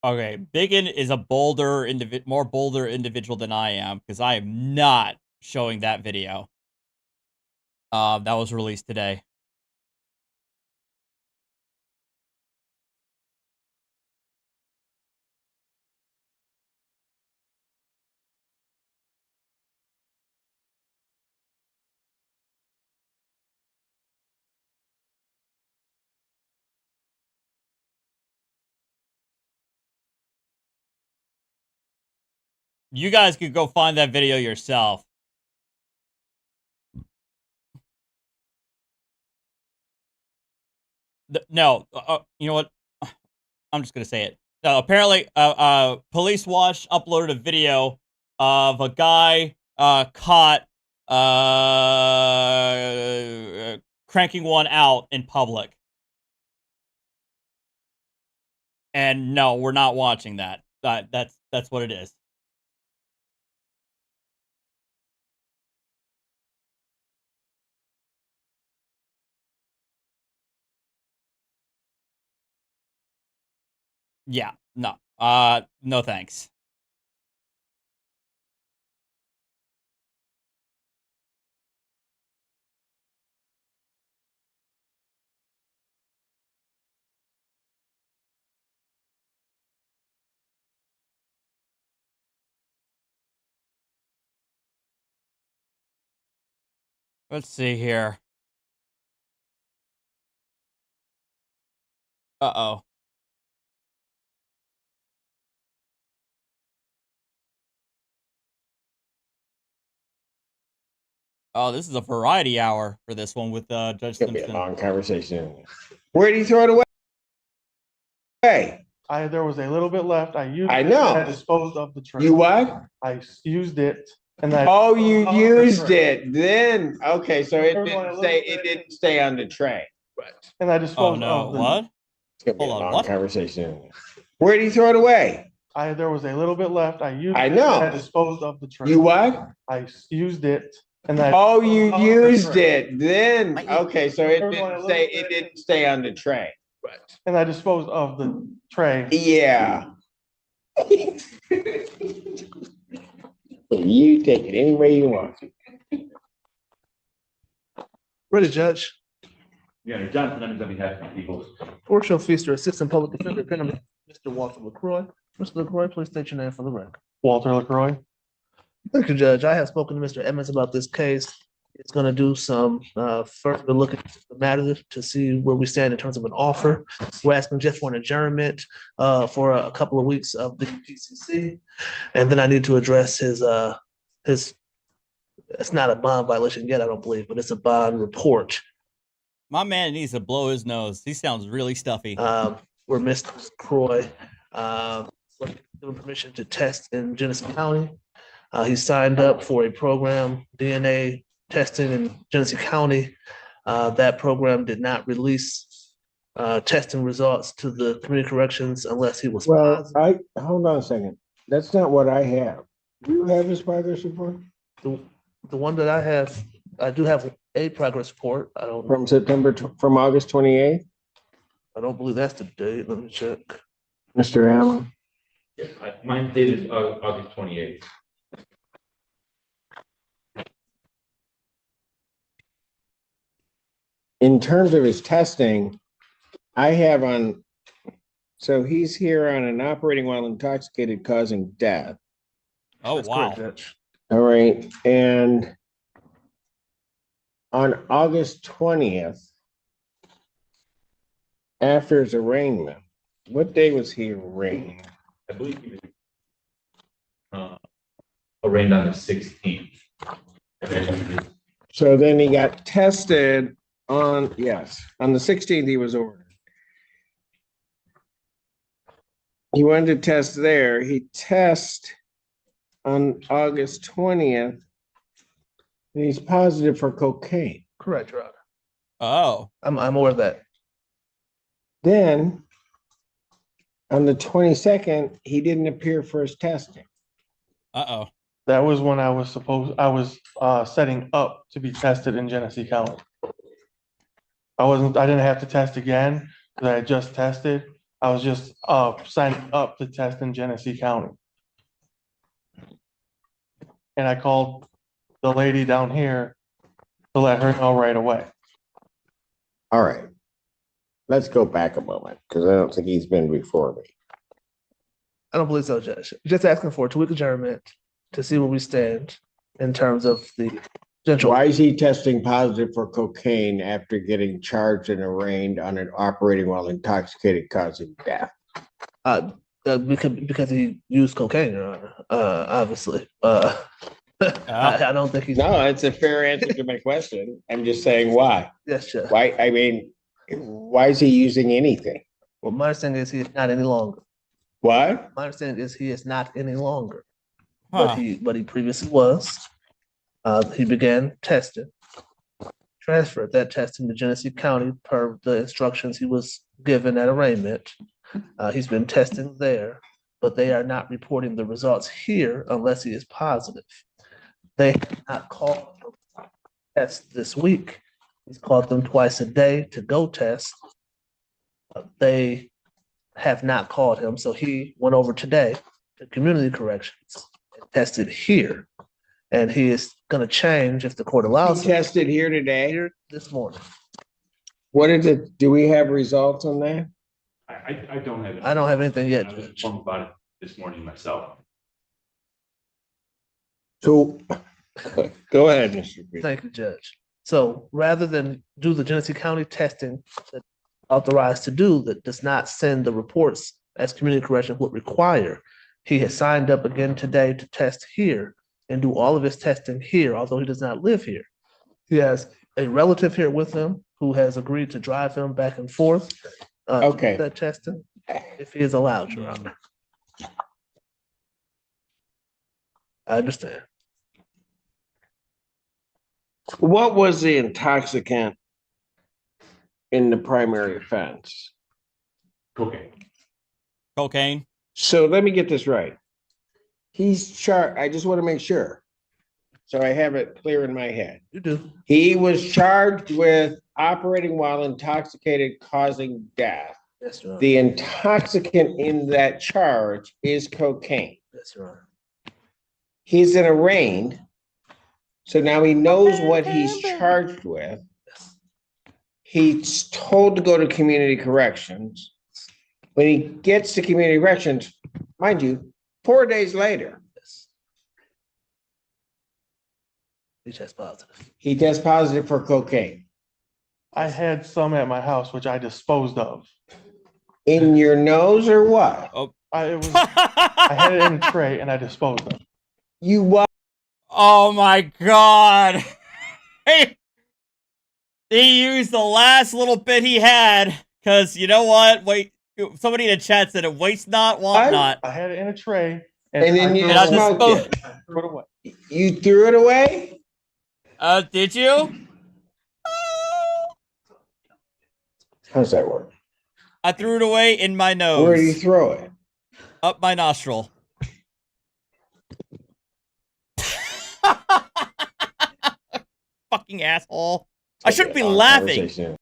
Speaker 4: Okay, Biggin is a more bolder individual than I am, because I am not showing that video. That was released today. You guys could go find that video yourself. No, you know what? I'm just gonna say it. No, apparently, Police Watch uploaded a video of a guy caught cranking one out in public. And no, we're not watching that. That's what it is. Yeah, no. No thanks. Let's see here. Uh-oh. Oh, this is a variety hour for this one with Judge
Speaker 16: It's gonna be a
Speaker 4: Simpson.
Speaker 16: long conversation. Where did he throw it away? Hey,
Speaker 17: There was a little bit left. I used
Speaker 16: I
Speaker 17: it.
Speaker 16: know.
Speaker 17: I disposed of the tray.
Speaker 16: you what?
Speaker 17: I used it and I.
Speaker 16: Oh, you
Speaker 17: disposed of the
Speaker 16: used
Speaker 17: tray.
Speaker 16: it. Then okay, so it
Speaker 17: There was only a
Speaker 16: didn't
Speaker 17: little
Speaker 16: stay.
Speaker 17: bit.
Speaker 16: It didn't stay on the tray. But
Speaker 17: And I
Speaker 4: Oh
Speaker 17: disposed
Speaker 4: no,
Speaker 17: of the.
Speaker 4: what?
Speaker 16: it's gonna be
Speaker 4: Hold
Speaker 16: a
Speaker 4: on,
Speaker 16: long
Speaker 4: what?
Speaker 16: conversation. Where did he throw it away?
Speaker 17: There was a little bit left. I used
Speaker 16: I
Speaker 17: it.
Speaker 16: know.
Speaker 17: I disposed of the tray.
Speaker 16: You what?
Speaker 17: I used it and I.
Speaker 16: Oh, you
Speaker 17: disposed of the
Speaker 16: used
Speaker 17: tray.
Speaker 16: it. Then okay, so it
Speaker 17: There was only a
Speaker 16: didn't
Speaker 17: little
Speaker 16: stay.
Speaker 17: bit.
Speaker 16: It didn't stay on the tray. But
Speaker 17: And I disposed of the tray.
Speaker 16: yeah. You take it any way you want.
Speaker 18: Ready, Judge.
Speaker 19: Yeah, Jonathan, I'm going to have people.
Speaker 18: Court shall feast your assistant public defender, Mr. Walter LaCroix. Mr. LaCroix, please state your name for the record.
Speaker 17: Walter LaCroix.
Speaker 18: Thank you, Judge. I have spoken to Mr. Edmonds about this case. It's going to do some further look at the matter to see where we stand in terms of an offer. We're asking just for an adjournment for a couple of weeks of the PCC. And then I need to address his, it's not a bond violation yet, I don't believe, but it's a bond report.
Speaker 4: My man needs to blow his nose. He sounds really stuffy.
Speaker 18: Where Mr. Croy given permission to test in Genesee County. He signed up for a program, DNA testing in Genesee County. That program did not release testing results to the community corrections unless he was
Speaker 16: Well, hold on a second. That's not what I have. Do you have his progress report?
Speaker 18: The one that I have, I do have a progress report. I don't
Speaker 16: From from August 28th?
Speaker 18: I don't believe that's the date. Let me check.
Speaker 16: Mr. Allen?
Speaker 19: Mine dated August 28th.
Speaker 16: In terms of his testing, I have on, so he's here on an operating while intoxicated causing death.
Speaker 4: Oh,
Speaker 18: That's
Speaker 4: wow.
Speaker 18: correct, Judge.
Speaker 16: All right, and on August 20th, after his arraignment, what day was he arraigned?
Speaker 19: I believe he was arraigned on the 16th. And then
Speaker 16: So then he got tested on, yes, on the 16th he was ordered. He wanted to test there. He tests on August 20th, and he's positive for cocaine.
Speaker 18: Correct, Your Honor.
Speaker 4: Oh.
Speaker 18: I'm aware of that.
Speaker 16: Then on the 22nd, he didn't appear for his testing.
Speaker 4: Uh-oh.
Speaker 17: That was when I was setting up to be tested in Genesee County. I didn't have to test again because I had just tested. I was just signing up to test in Genesee County. And I called the lady down here to let her know right away.
Speaker 16: All right. Let's go back a moment because I don't think he's been before me.
Speaker 18: I don't believe so, Judge. Just asking for a 2-week adjournment to see where we stand in terms of the potential.
Speaker 16: Why is he testing positive for cocaine after getting charged and arraigned on an operating while intoxicated causing death?
Speaker 18: Because he used cocaine, Your Honor. Obviously. I don't think he's.
Speaker 16: No, it's a fair answer to my question. I'm just saying why.
Speaker 18: Yes, Judge.
Speaker 16: Why? I mean, why is he using anything?
Speaker 18: Well, my understanding is he is not any longer.
Speaker 16: What?
Speaker 18: My understanding is he is not any longer.
Speaker 4: Huh.
Speaker 18: But he previously was. He began testing, transferred that testing to Genesee County per the instructions he was given at arraignment. He's been testing there, but they are not reporting the results here unless he is positive. They have not called him to test this week. He's called them twice a day to go test. They have not called him, so he went over today to community corrections and tested here. And he is going to change if the court allows
Speaker 16: He
Speaker 18: him.
Speaker 16: tested here today?
Speaker 18: Here this morning.
Speaker 16: What is it? Do we have results on that?
Speaker 19: I don't have it.
Speaker 18: I don't have anything yet,
Speaker 19: I was
Speaker 18: Judge.
Speaker 19: informed about it this morning myself.
Speaker 16: So, go ahead, Mr. Green.
Speaker 18: Thank you, Judge. So rather than do the Genesee County testing that authorized to do that does not send the reports as community correction would require, he has signed up again today to test here and do all of his testing here, although he does not live here. He has a relative here with him who has agreed to drive him back and forth. To do that testing, if he is allowed, Your Honor. I understand.
Speaker 16: What was the intoxicant in the primary offense?
Speaker 19: Cocaine.
Speaker 4: Cocaine.
Speaker 16: So let me get this right. He's charged, I just want to make sure. So I have it clear in my head.
Speaker 18: You do.
Speaker 16: He was charged with operating while intoxicated, causing death.
Speaker 18: Yes, Your Honor.
Speaker 16: The intoxicant in that charge is cocaine.
Speaker 18: Yes, Your Honor.
Speaker 16: He's in arraigned. So now he knows what he's charged with. He's told to go to community corrections. When he gets to community corrections, mind you, 4 days later,
Speaker 18: he tests positive.
Speaker 16: He tests positive for cocaine.
Speaker 17: I had some at my house, which I disposed of.
Speaker 16: In your nose or what?
Speaker 4: Oh,
Speaker 17: I had it in a tray and I disposed of it.
Speaker 16: You what?
Speaker 4: Oh my God. He used the last little bit he had, because you know what? Wait, somebody in the chat said it waste not, want not.
Speaker 17: I had it in a tray
Speaker 16: And then you
Speaker 17: I
Speaker 16: smoked it.
Speaker 17: threw it away.
Speaker 16: You threw it away?
Speaker 4: Did you?
Speaker 16: How's that work?
Speaker 4: I threw it away in my nose.
Speaker 16: Where do you throw it?
Speaker 4: Up my nostril. Fucking asshole. I shouldn't be laughing.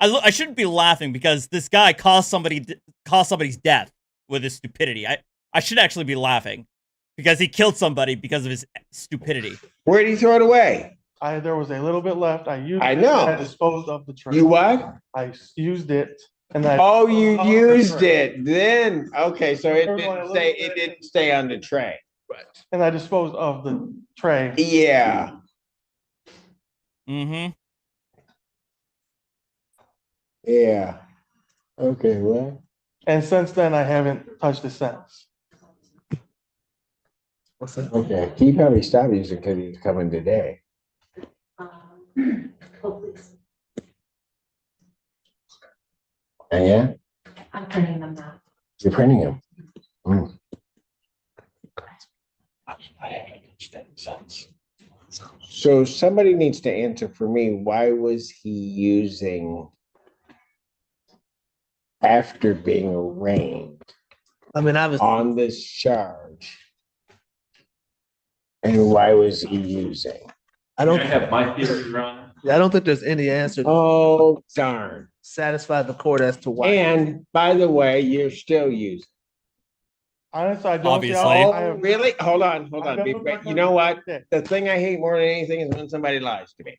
Speaker 4: I shouldn't be laughing because this guy caused somebody's death with his stupidity. I should actually be laughing because he killed somebody because of his stupidity.
Speaker 16: Where did he throw it away?
Speaker 17: There was a little bit left. I used
Speaker 16: I
Speaker 17: it.
Speaker 16: know.
Speaker 17: I disposed of the tray.
Speaker 16: You what?
Speaker 17: I used it and I.
Speaker 16: Oh, you used it. Then okay, so it didn't stay on the tray.
Speaker 18: Right.
Speaker 17: And I disposed of the tray.
Speaker 16: Yeah.
Speaker 4: Mm-hmm.
Speaker 16: Yeah. Okay, well.
Speaker 17: And since then, I haven't touched it since.
Speaker 18: What's that?
Speaker 16: Okay. He probably stopped using because he's coming today. And yeah?
Speaker 20: I'm printing them now.
Speaker 16: You're printing them. So somebody needs to answer for me, why was he using after being arraigned?
Speaker 18: I mean, I was
Speaker 16: on this charge. And why was he using?
Speaker 18: I don't
Speaker 19: have my theory, Ron.
Speaker 18: Yeah, I don't think there's any answer.
Speaker 16: Oh, darn.
Speaker 18: Satisfy the court as to why.
Speaker 16: And by the way, you're still using.
Speaker 17: Honestly, I don't.
Speaker 4: Obviously.
Speaker 16: Oh, really? Hold on. You know what? The thing I hate more than anything is when somebody lies to me.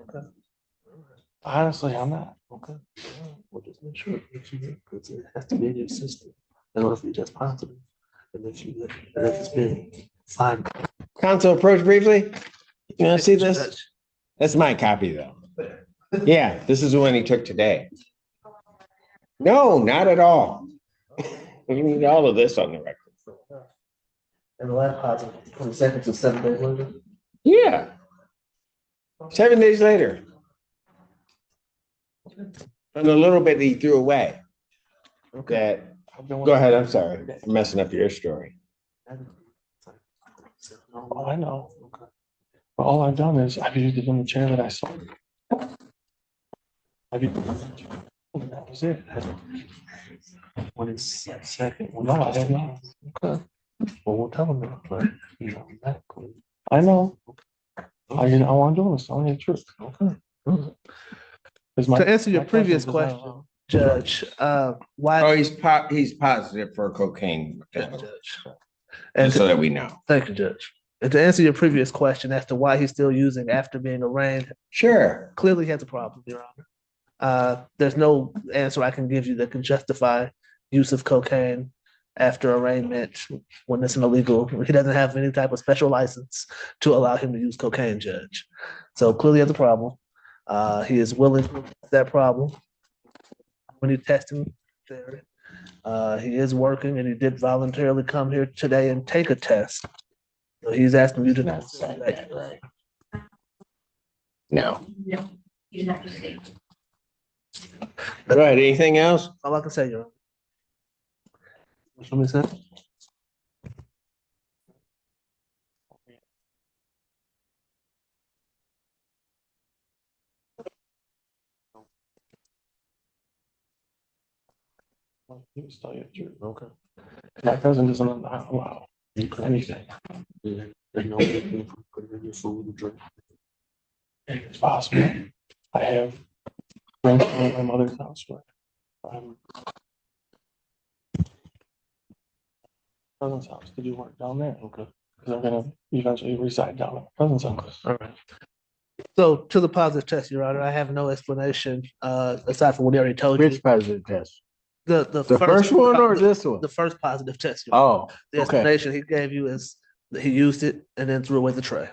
Speaker 18: Okay.
Speaker 17: Honestly, I'm not.
Speaker 18: Okay. We'll just make sure that because it has to be in your system in order for you to test positive. And if it's been fine.
Speaker 16: Counsel, approach briefly. You want to see this? That's my copy, though. Yeah, this is the one he took today. No, not at all. We need all of this on the record.
Speaker 18: And the last positive, 22nd to 7 days later?
Speaker 16: Yeah. 7 days later. And a little bit that he threw away.
Speaker 18: Okay.
Speaker 16: Go ahead, I'm sorry. I'm messing up your story.
Speaker 17: Oh, I know. Okay. But all I've done is I've used it in the chair that I saw. I've used it. That was it. When it's second, well, no, I have not. Okay. Well, we'll tell them that, but you know, I know. I want to do this. I want to the truth. Okay.
Speaker 18: To answer your previous question, Judge, why?
Speaker 16: Oh, he's positive for cocaine.
Speaker 18: Judge.
Speaker 16: And so that we know.
Speaker 18: Thank you, Judge. And to answer your previous question as to why he's still using after being arraigned,
Speaker 16: sure.
Speaker 18: Clearly he has a problem, Your Honor. There's no answer I can give you that can justify use of cocaine after arraignment when it's an illegal, he doesn't have any type of special license to allow him to use cocaine, Judge. So clearly has a problem. He is willing to address that problem when he testing there. He is working and he did voluntarily come here today and take a test. So he's asking you to not say that.
Speaker 16: No.
Speaker 20: No, you have to say.
Speaker 16: All right, anything else?
Speaker 18: All I can say, Your Honor. What me say?
Speaker 17: You can tell you the truth. Okay. My cousin doesn't allow anything. It's possible. I have friends at my mother's house where I'm cousin's house to do work down there. Okay. Because I'm gonna eventually reside down at my cousin's house.
Speaker 18: All right. So to the positive test, Your Honor, I have no explanation aside from what he already told you.
Speaker 16: Which positive test?
Speaker 18: The
Speaker 16: first one or this one?
Speaker 18: The first positive test. Your Honor.
Speaker 16: Oh,
Speaker 18: The
Speaker 16: okay.
Speaker 18: explanation he gave you is that he used it and then threw away the tray.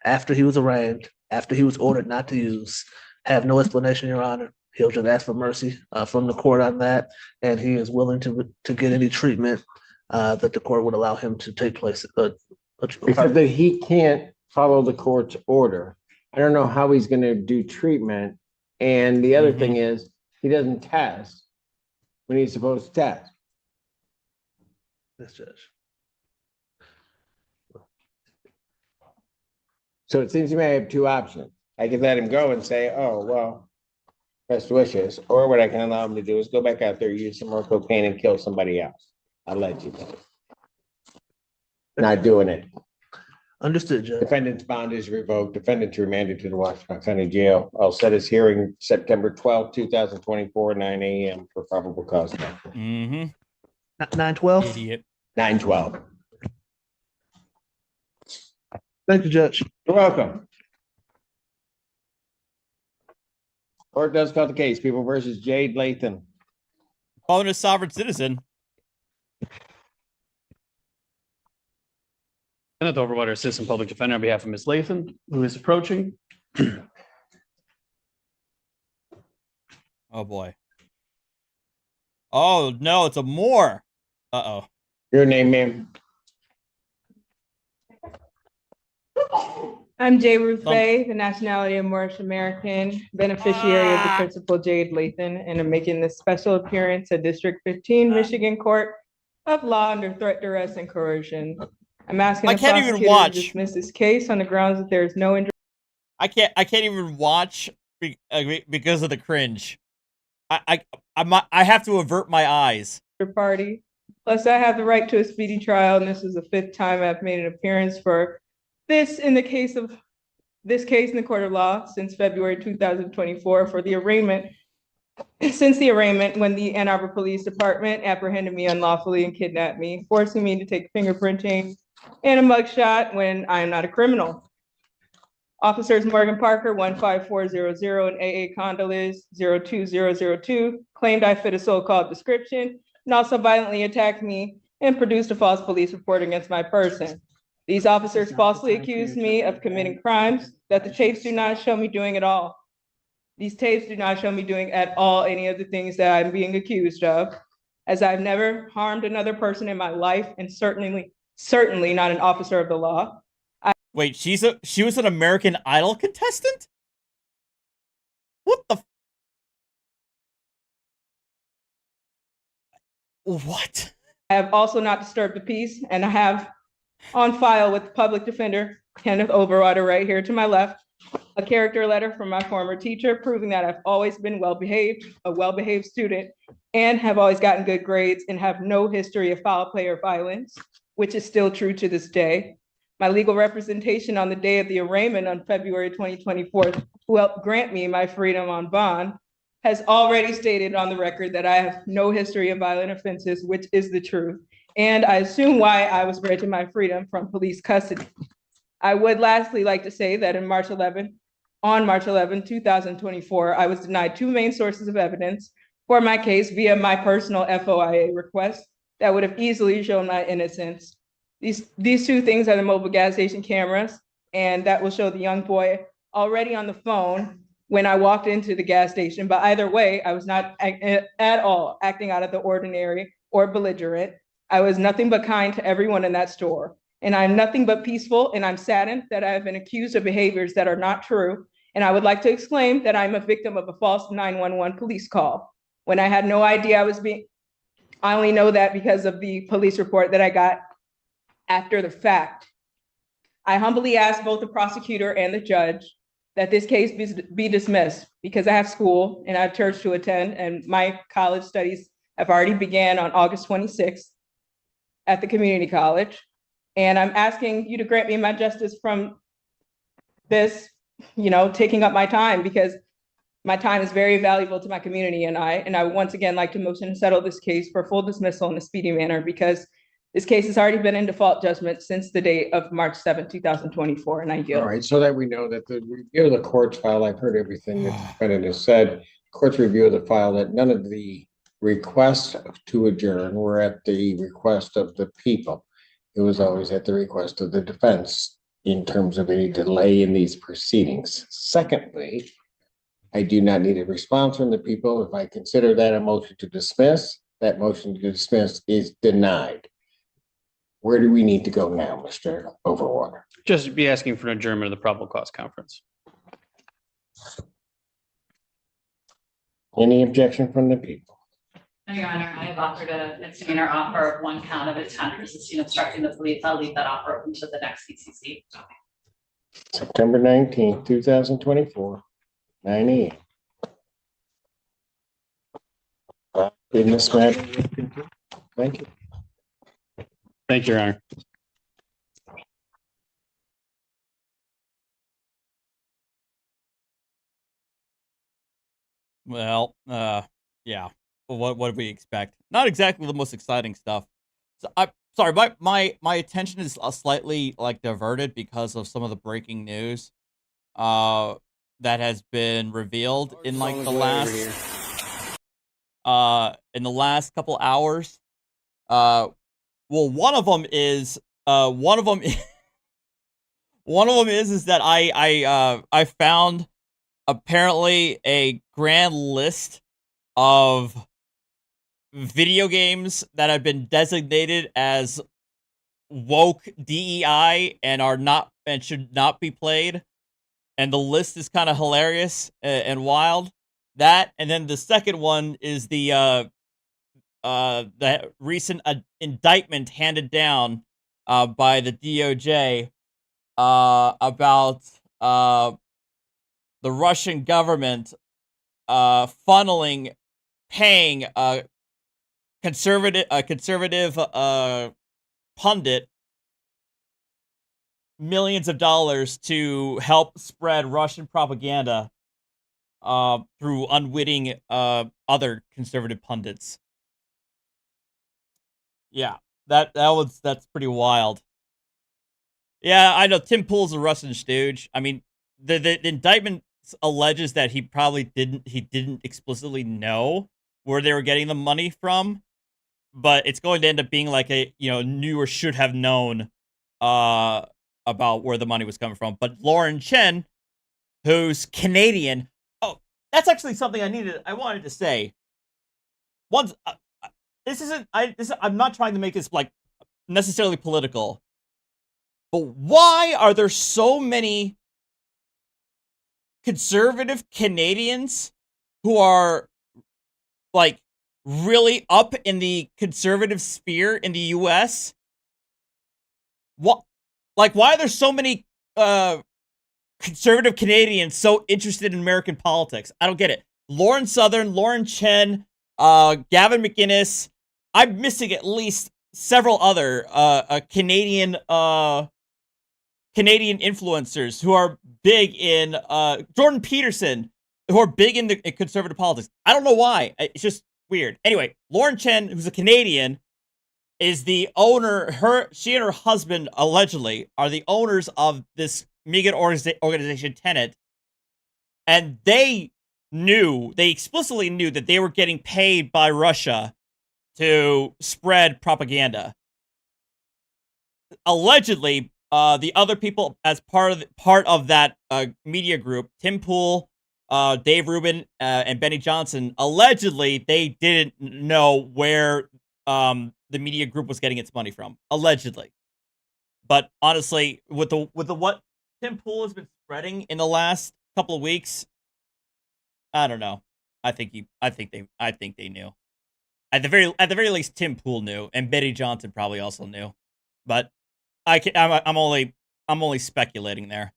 Speaker 18: After he was arraigned, after he was ordered not to use, have no explanation, Your Honor. He'll just ask for mercy from the court on that, and he is willing to get any treatment that the court would allow him to take place.
Speaker 16: Because he can't follow the court's order. I don't know how he's gonna do treatment. And the other thing is, he doesn't test when he's supposed to test.
Speaker 18: Yes, Judge.
Speaker 16: So it seems to me I have two options. I could let him go and say, oh, well, best wishes. Or what I can allow him to do is go back out there, use some more cocaine and kill somebody else. I'll let you know. Not doing it.
Speaker 18: Understood, Judge.
Speaker 16: Defendant's bond is revoked. Defendant's remanded to the Washington County Jail. I'll set his hearing September 12th, 2024, 9 a.m. for probable cause.
Speaker 18: 9/12?
Speaker 4: Idiot.
Speaker 16: 9/12.
Speaker 18: Thank you, Judge.
Speaker 16: You're welcome. Court does call the case. People versus Jade Lathan.
Speaker 4: Calling a sovereign citizen.
Speaker 21: Kenneth Overwater, Assistant Public Defender on behalf of Ms. Lathan, who is approaching.
Speaker 4: Oh boy. Oh no, it's a more. Uh-oh.
Speaker 16: Your name, ma'am?
Speaker 22: I'm Jay Ruth Bay, the nationality of Moorish American, beneficiary of the Principal Jade Lathan, and I'm making this special appearance at District 15, Michigan Court of Law under threat, duress, and coercion. I'm asking the prosecutor to dismiss this case on the grounds that there is no injury.
Speaker 4: I can't even watch because of the cringe. I have to avert my eyes.
Speaker 22: Party. Plus, I have the right to a speedy trial, and this is the 5th time I've made an appearance for this in the case in the court of law since February 2024 for the arraignment. Since the arraignment, when the Ann Arbor Police Department apprehended me unlawfully and kidnapped me, forcing me to take fingerprinting and a mugshot when I am not a criminal. Officers Morgan Parker 15400 and AA Condolis 02002 claimed I fit a so-called description and also violently attacked me and produced a false police report against my person. These officers falsely accused me of committing crimes that the tapes do not show me doing at all. These tapes do not show me doing at all any of the things that I'm being accused of, as I've never harmed another person in my life and certainly not an officer of the law.
Speaker 4: Wait, she was an American Idol contestant? What the? What?
Speaker 22: I have also not disturbed the peace, and I have on file with public defender Kenneth Overwater right here to my left, a character letter from my former teacher proving that I've always been a well-behaved student, and have always gotten good grades and have no history of foul play or violence, which is still true to this day. My legal representation on the day of the arraignment on February 2024, who helped grant me my freedom on bond, has already stated on the record that I have no history of violent offenses, which is the truth. And I assume why I was granted my freedom from police custody. I would lastly like to say that on March 11, 2024, I was denied 2 main sources of evidence for my case via my personal FOIA request that would have easily shown my innocence. These two things are the mobile gas station cameras, and that will show the young boy already on the phone when I walked into the gas station. But either way, I was not at all acting out of the ordinary or belligerent. I was nothing but kind to everyone in that store. And I'm nothing but peaceful, and I'm saddened that I have been accused of behaviors that are not true. And I would like to exclaim that I'm a victim of a false 911 police call when I had no idea I only know that because of the police report that I got after the fact. I humbly ask both the prosecutor and the judge that this case be dismissed because I have school and I have church to attend, and my college studies have already began on August 26th at the community college. And I'm asking you to grant me my justice from this, taking up my time, because my time is very valuable to my community and I would once again like to motion to settle this case for full dismissal in a speedy manner, because this case has already been in default judgment since the date of March 7th, 2024, and I yield.
Speaker 16: All right, so that we know that the review of the court's file, I've heard everything that the defendant has said. Court's review of the file, that none of the requests to adjourn were at the request of the people. It was always at the request of the defense in terms of any delay in these proceedings. Secondly, I do not need a response from the people. If I consider that a motion to dismiss, that motion to dismiss is denied. Where do we need to go now, Mr. Overwater?
Speaker 21: Just be asking for an adjournment of the probable cause conference.
Speaker 16: Any objection from the people?
Speaker 20: No, Your Honor, I have offered a misdemeanor offer of 1 count of attempt resisting obstructing the police. I'll leave that offer open to the next CCC.
Speaker 16: September 19th, 2024, 9 a.m. In this matter, thank you.
Speaker 21: Thank you, Your Honor.
Speaker 4: Well, yeah. What do we expect? Not exactly the most exciting stuff. So I'm sorry, my attention is slightly like diverted because of some of the breaking news that has been revealed in like the last couple hours. Well, one of them is that I found apparently a grand list of video games that have been designated as woke DEI and should not be played, and the list is kind of hilarious and wild. That, and then the second one is the recent indictment handed down by the DOJ about the Russian government paying a conservative pundit millions of dollars to help spread Russian propaganda through unwitting other conservative pundits. Yeah, that's pretty wild. Yeah, I know Tim Pool's a Russian stooge. I mean, the indictment alleges that he didn't explicitly know where they were getting the money from, but it's going to end up being like a knew or should have known about where the money was coming from. But Lauren Chen, who's Canadian, that's actually something I wanted to say. Once I'm not trying to make this like necessarily political, but why are there so many conservative Canadians who are like really up in the conservative sphere in the US? Why are there so many conservative Canadians so interested in American politics? I don't get it. Lauren Southern, Lauren Chen, Gavin McInnes. I'm missing at least several other Canadian influencers who are big in Jordan Peterson, who are big in the conservative politics. I don't know why. It's just weird. Anyway, Lauren Chen, who's a Canadian, is the owner. She and her husband allegedly are the owners of this migrant organization Tenet, and they explicitly knew that they were getting paid by Russia to spread propaganda. Allegedly, the other people as part of that media group, Tim Pool, Dave Rubin, and Benny Johnson, allegedly they didn't know where the media group was getting its money from. Allegedly, but honestly, with the what Tim Pool has been spreading in the last couple of weeks, I don't know. I think they knew. At the very least, Tim Pool knew, and Benny Johnson probably also knew. But I'm only speculating there.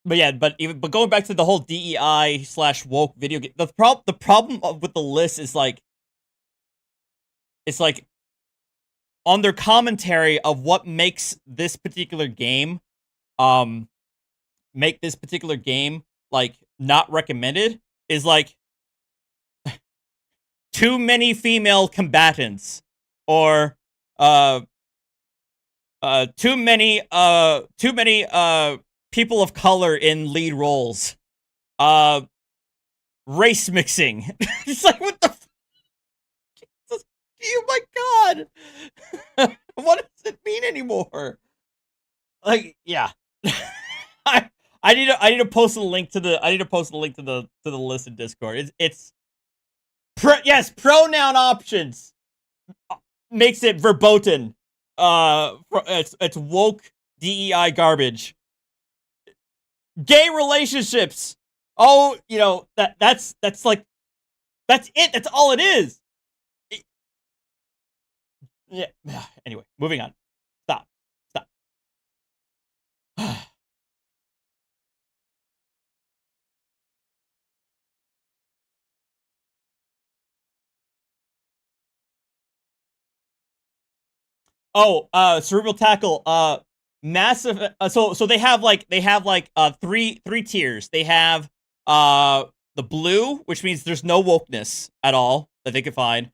Speaker 4: But yeah, but going back to the whole DEI/woke video game, the problem with the list is like, it's like on their commentary of what makes this particular game, like not recommended is like too many female combatants, or too many people of color in lead roles, race mixing. It's like, what the oh my god. What does it mean anymore? Like, yeah. I need to post a link to the list in Discord. Yes, pronoun options makes it verboten. It's woke DEI garbage. Gay relationships. Oh, that's like, that's it. That's all it is. Yeah. Anyway, moving on. Stop. Cerebral tackle. Massive. So they have three tiers. They have the blue, which means there's no wokeness at all that they could find.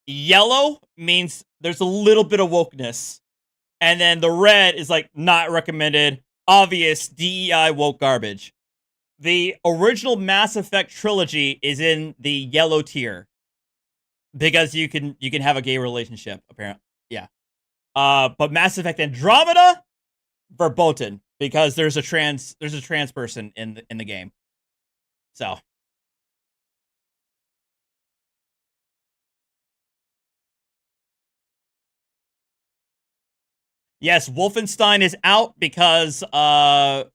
Speaker 4: Yellow means there's a little bit of wokeness, and then the red is like not recommended, obvious DEI woke garbage. The original Mass Effect trilogy is in the yellow tier because you can have a gay relationship, apparently. Yeah. But Mass Effect Andromeda, verboten, because there's a trans person in the game. So yes, Wolfenstein is out because Blazkowicz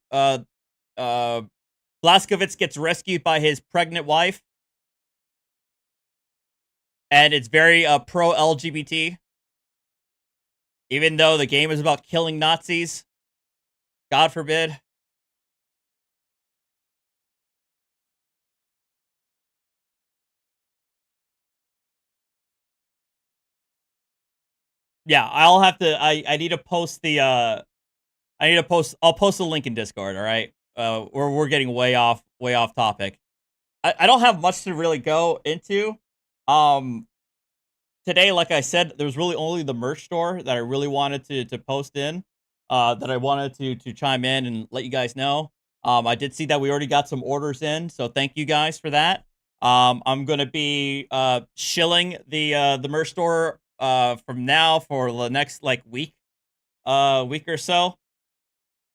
Speaker 4: gets rescued by his pregnant wife, and it's very pro LGBT. Even though the game is about killing Nazis, God forbid. Yeah, I'll have to. I need to post the. I'll post a link in Discord. All right. We're getting way off topic. I don't have much to really go into. Today, like I said, there was really only the merch store that I really wanted to post in, that I wanted to chime in and let you guys know. I did see that we already got some orders in, so thank you guys for that. I'm gonna be shilling the merch store from now for the next week or so.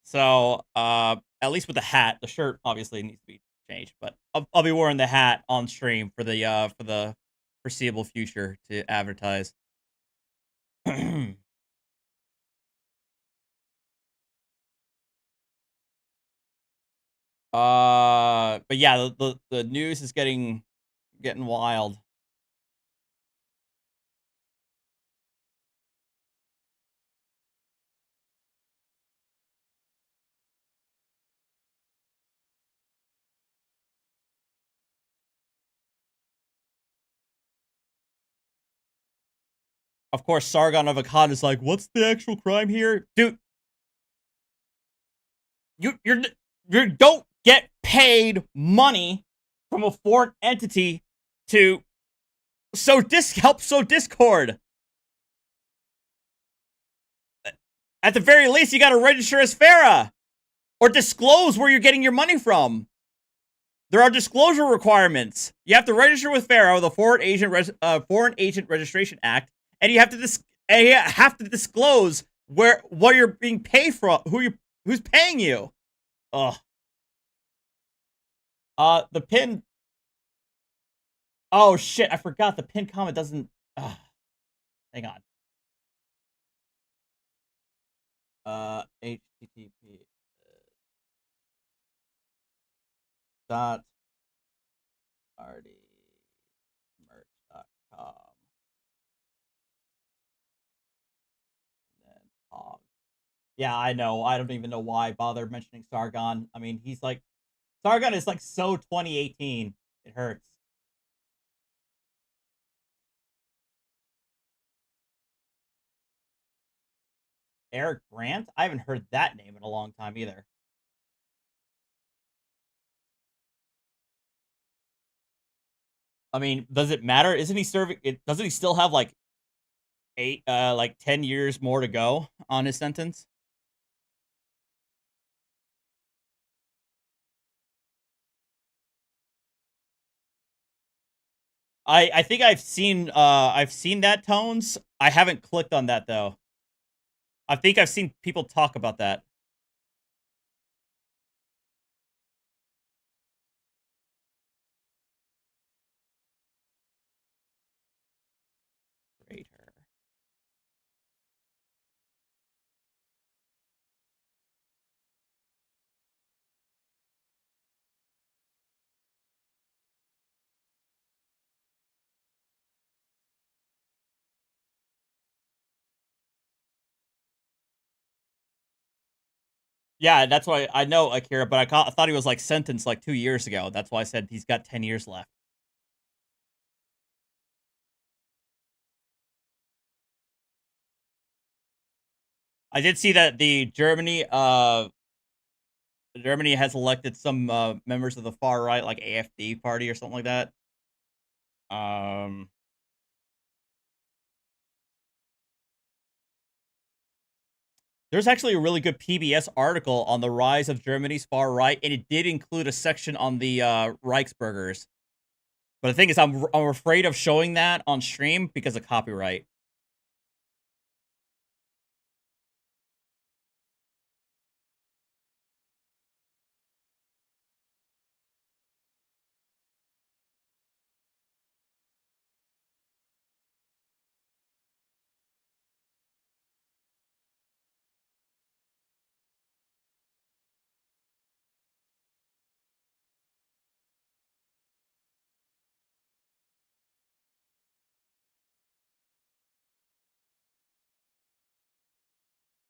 Speaker 4: So at least with the hat, the shirt obviously needs to be changed, but I'll be wearing the hat on stream for the foreseeable future to advertise. But yeah, the news is getting wild. Of course, Sargon of Akkad is like, what's the actual crime here? Dude, you don't get paid money from a foreign entity to help sow discord. At the very least, you got to register as Farah or disclose where you're getting your money from. There are disclosure requirements. You have to register with Farah, the Foreign Agent Registration Act, and you have to disclose what you're being paid from, who's paying you. Ugh. The pin. Oh shit! I forgot the pin comment doesn't. Hang on. HTTP dot artymerch.com. Yeah, I know. I don't even know why I bother mentioning Sargon. I mean, he's like, Sargon is like so 2018. It hurts. Eric Grant? I haven't heard that name in a long time either. I mean, does it matter? Isn't he serving it? Doesn't he still have like 10 years more to go on his sentence? I think I've seen that, Tones. I haven't clicked on that though. I think I've seen people talk about that. Yeah, that's why I know Akira, but I thought he was like sentenced like 2 years ago. That's why I said he's got 10 years left. I did see that Germany has elected some members of the far right, like AFD party or something like that. There's actually a really good PBS article on the rise of Germany's far right, and it did include a section on the Reichsbürgers. But the thing is, I'm afraid of showing that on stream because of copyright.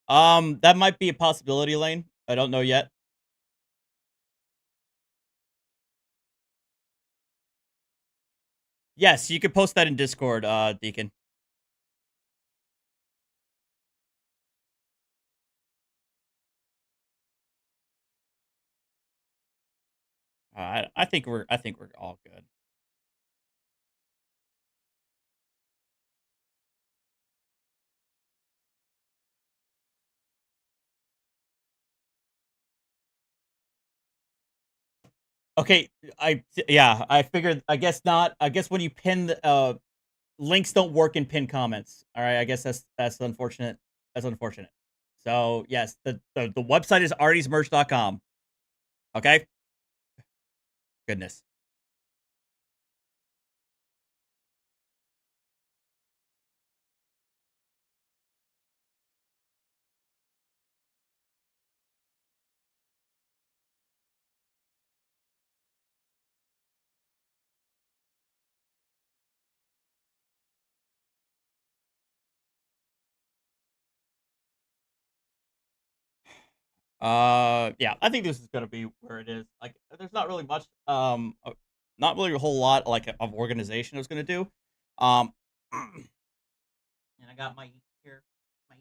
Speaker 4: That might be a possibility, Lane. I don't know yet. Yes, you could post that in Discord, Deacon. I think we're all good. Okay, I figured. I guess not. I guess when you pin links don't work in pinned comments. All right, I guess that's unfortunate. That's unfortunate. So yes, the website is artysmerch.com. Okay. Goodness. Yeah, I think this is gonna be where it is. Like, there's not really much, not really a whole lot like of organization I was gonna do. And I got my here. My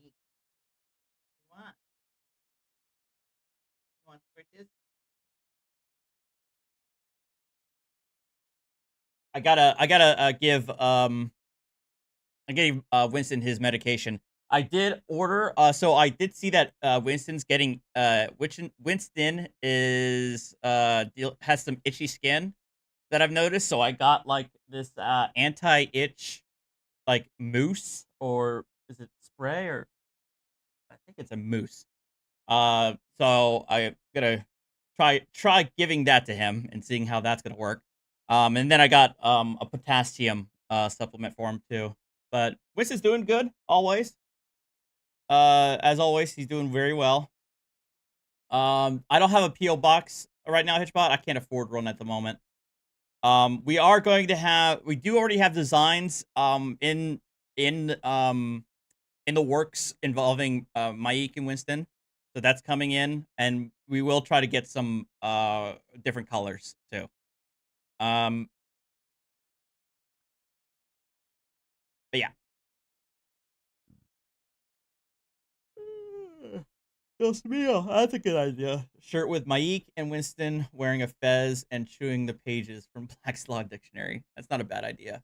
Speaker 4: what? You want switches? I gotta give I gave Winston his medication. I did order. So I did see that Winston's getting Winston is has some itchy skin that I've noticed. So I got like this anti-itch like mousse, or is it spray, or I think it's a mousse. So I'm gonna try giving that to him and seeing how that's gonna work. And then I got a potassium supplement for him too. But Winston's doing good always. As always, he's doing very well. I don't have a PO box right now, Hitchbot. I can't afford one at the moment. We are going to have. We do already have designs in the works involving Mike and Winston. So that's coming in, and we will try to get some different colors too. But yeah. Dios mío, that's a good idea. Shirt with Mike and Winston wearing a fez and chewing the pages from Black's Law Dictionary. That's not a bad idea.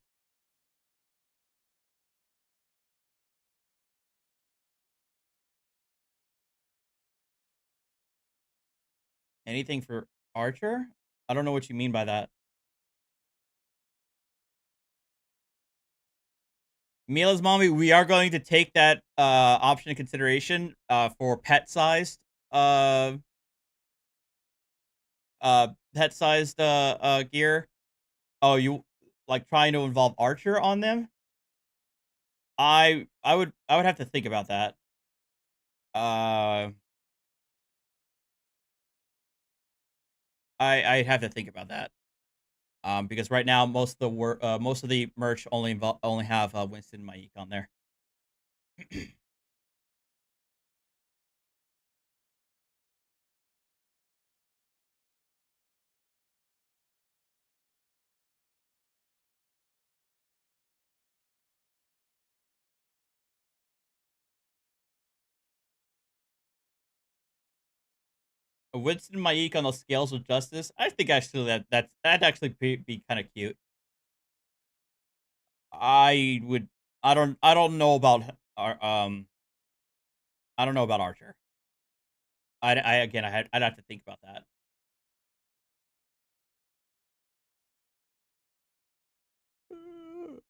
Speaker 4: Anything for Archer? I don't know what you mean by that. Mila's mommy, we are going to take that option in consideration for pet-sized gear. Oh, you like trying to involve Archer on them? I would have to think about that. I'd have to think about that. Because right now most of the merch only have Winston and Mike on there. Winston and Mike on the scales of justice. I think actually that'd actually be kind of cute. I don't know about I don't know about Archer. I'd have to think about that.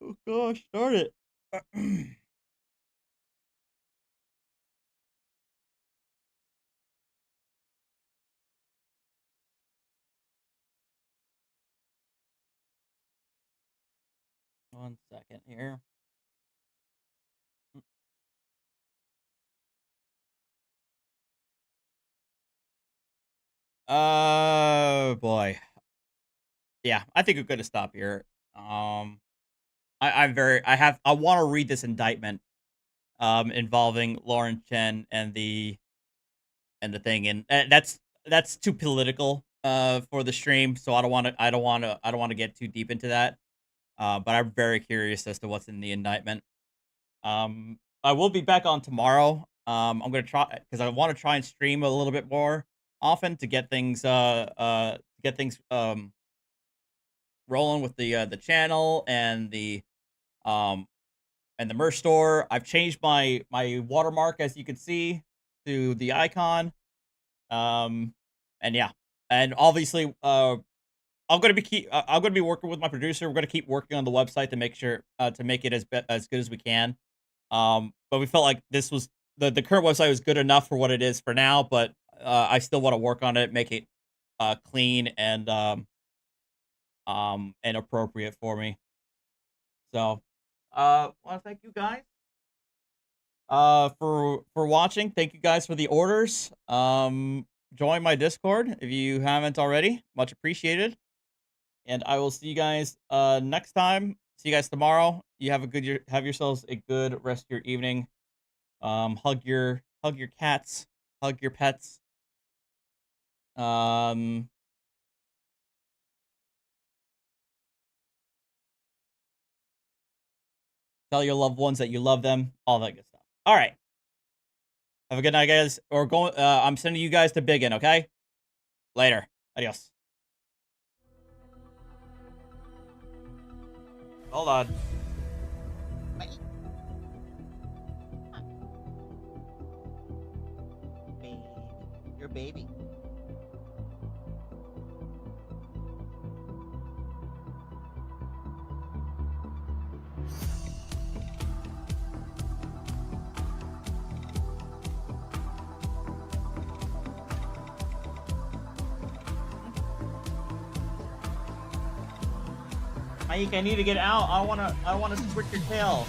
Speaker 4: Oh gosh, darn it. One second here. Oh boy. Yeah, I think we're gonna stop here. I want to read this indictment involving Lauren Chen and the thing, and that's too political for the stream, so I don't want to get too deep into that. But I'm very curious as to what's in the indictment. I will be back on tomorrow. I'm gonna try because I want to try and stream a little bit more often to get things rolling with the channel and the merch store. I've changed my watermark, as you can see, to the icon. And yeah, and obviously, I'm gonna be working with my producer. We're gonna keep working on the website to make sure to make it as good as we can. But we felt like this was the current website was good enough for what it is for now. But I still want to work on it, make it clean and appropriate for me. So, want to thank you guys for watching. Thank you guys for the orders. Join my Discord if you haven't already. Much appreciated. And I will see you guys next time. See you guys tomorrow. You have yourselves a good rest of your evening. Hug your cats, hug your pets. Tell your loved ones that you love them. All that good stuff. All right. Have a good night, guys. I'm sending you guys to Biggin, okay? Later. Adios. Hold on.
Speaker 1: a baby.
Speaker 4: Ike, I need to get out. I wanna switch your tail.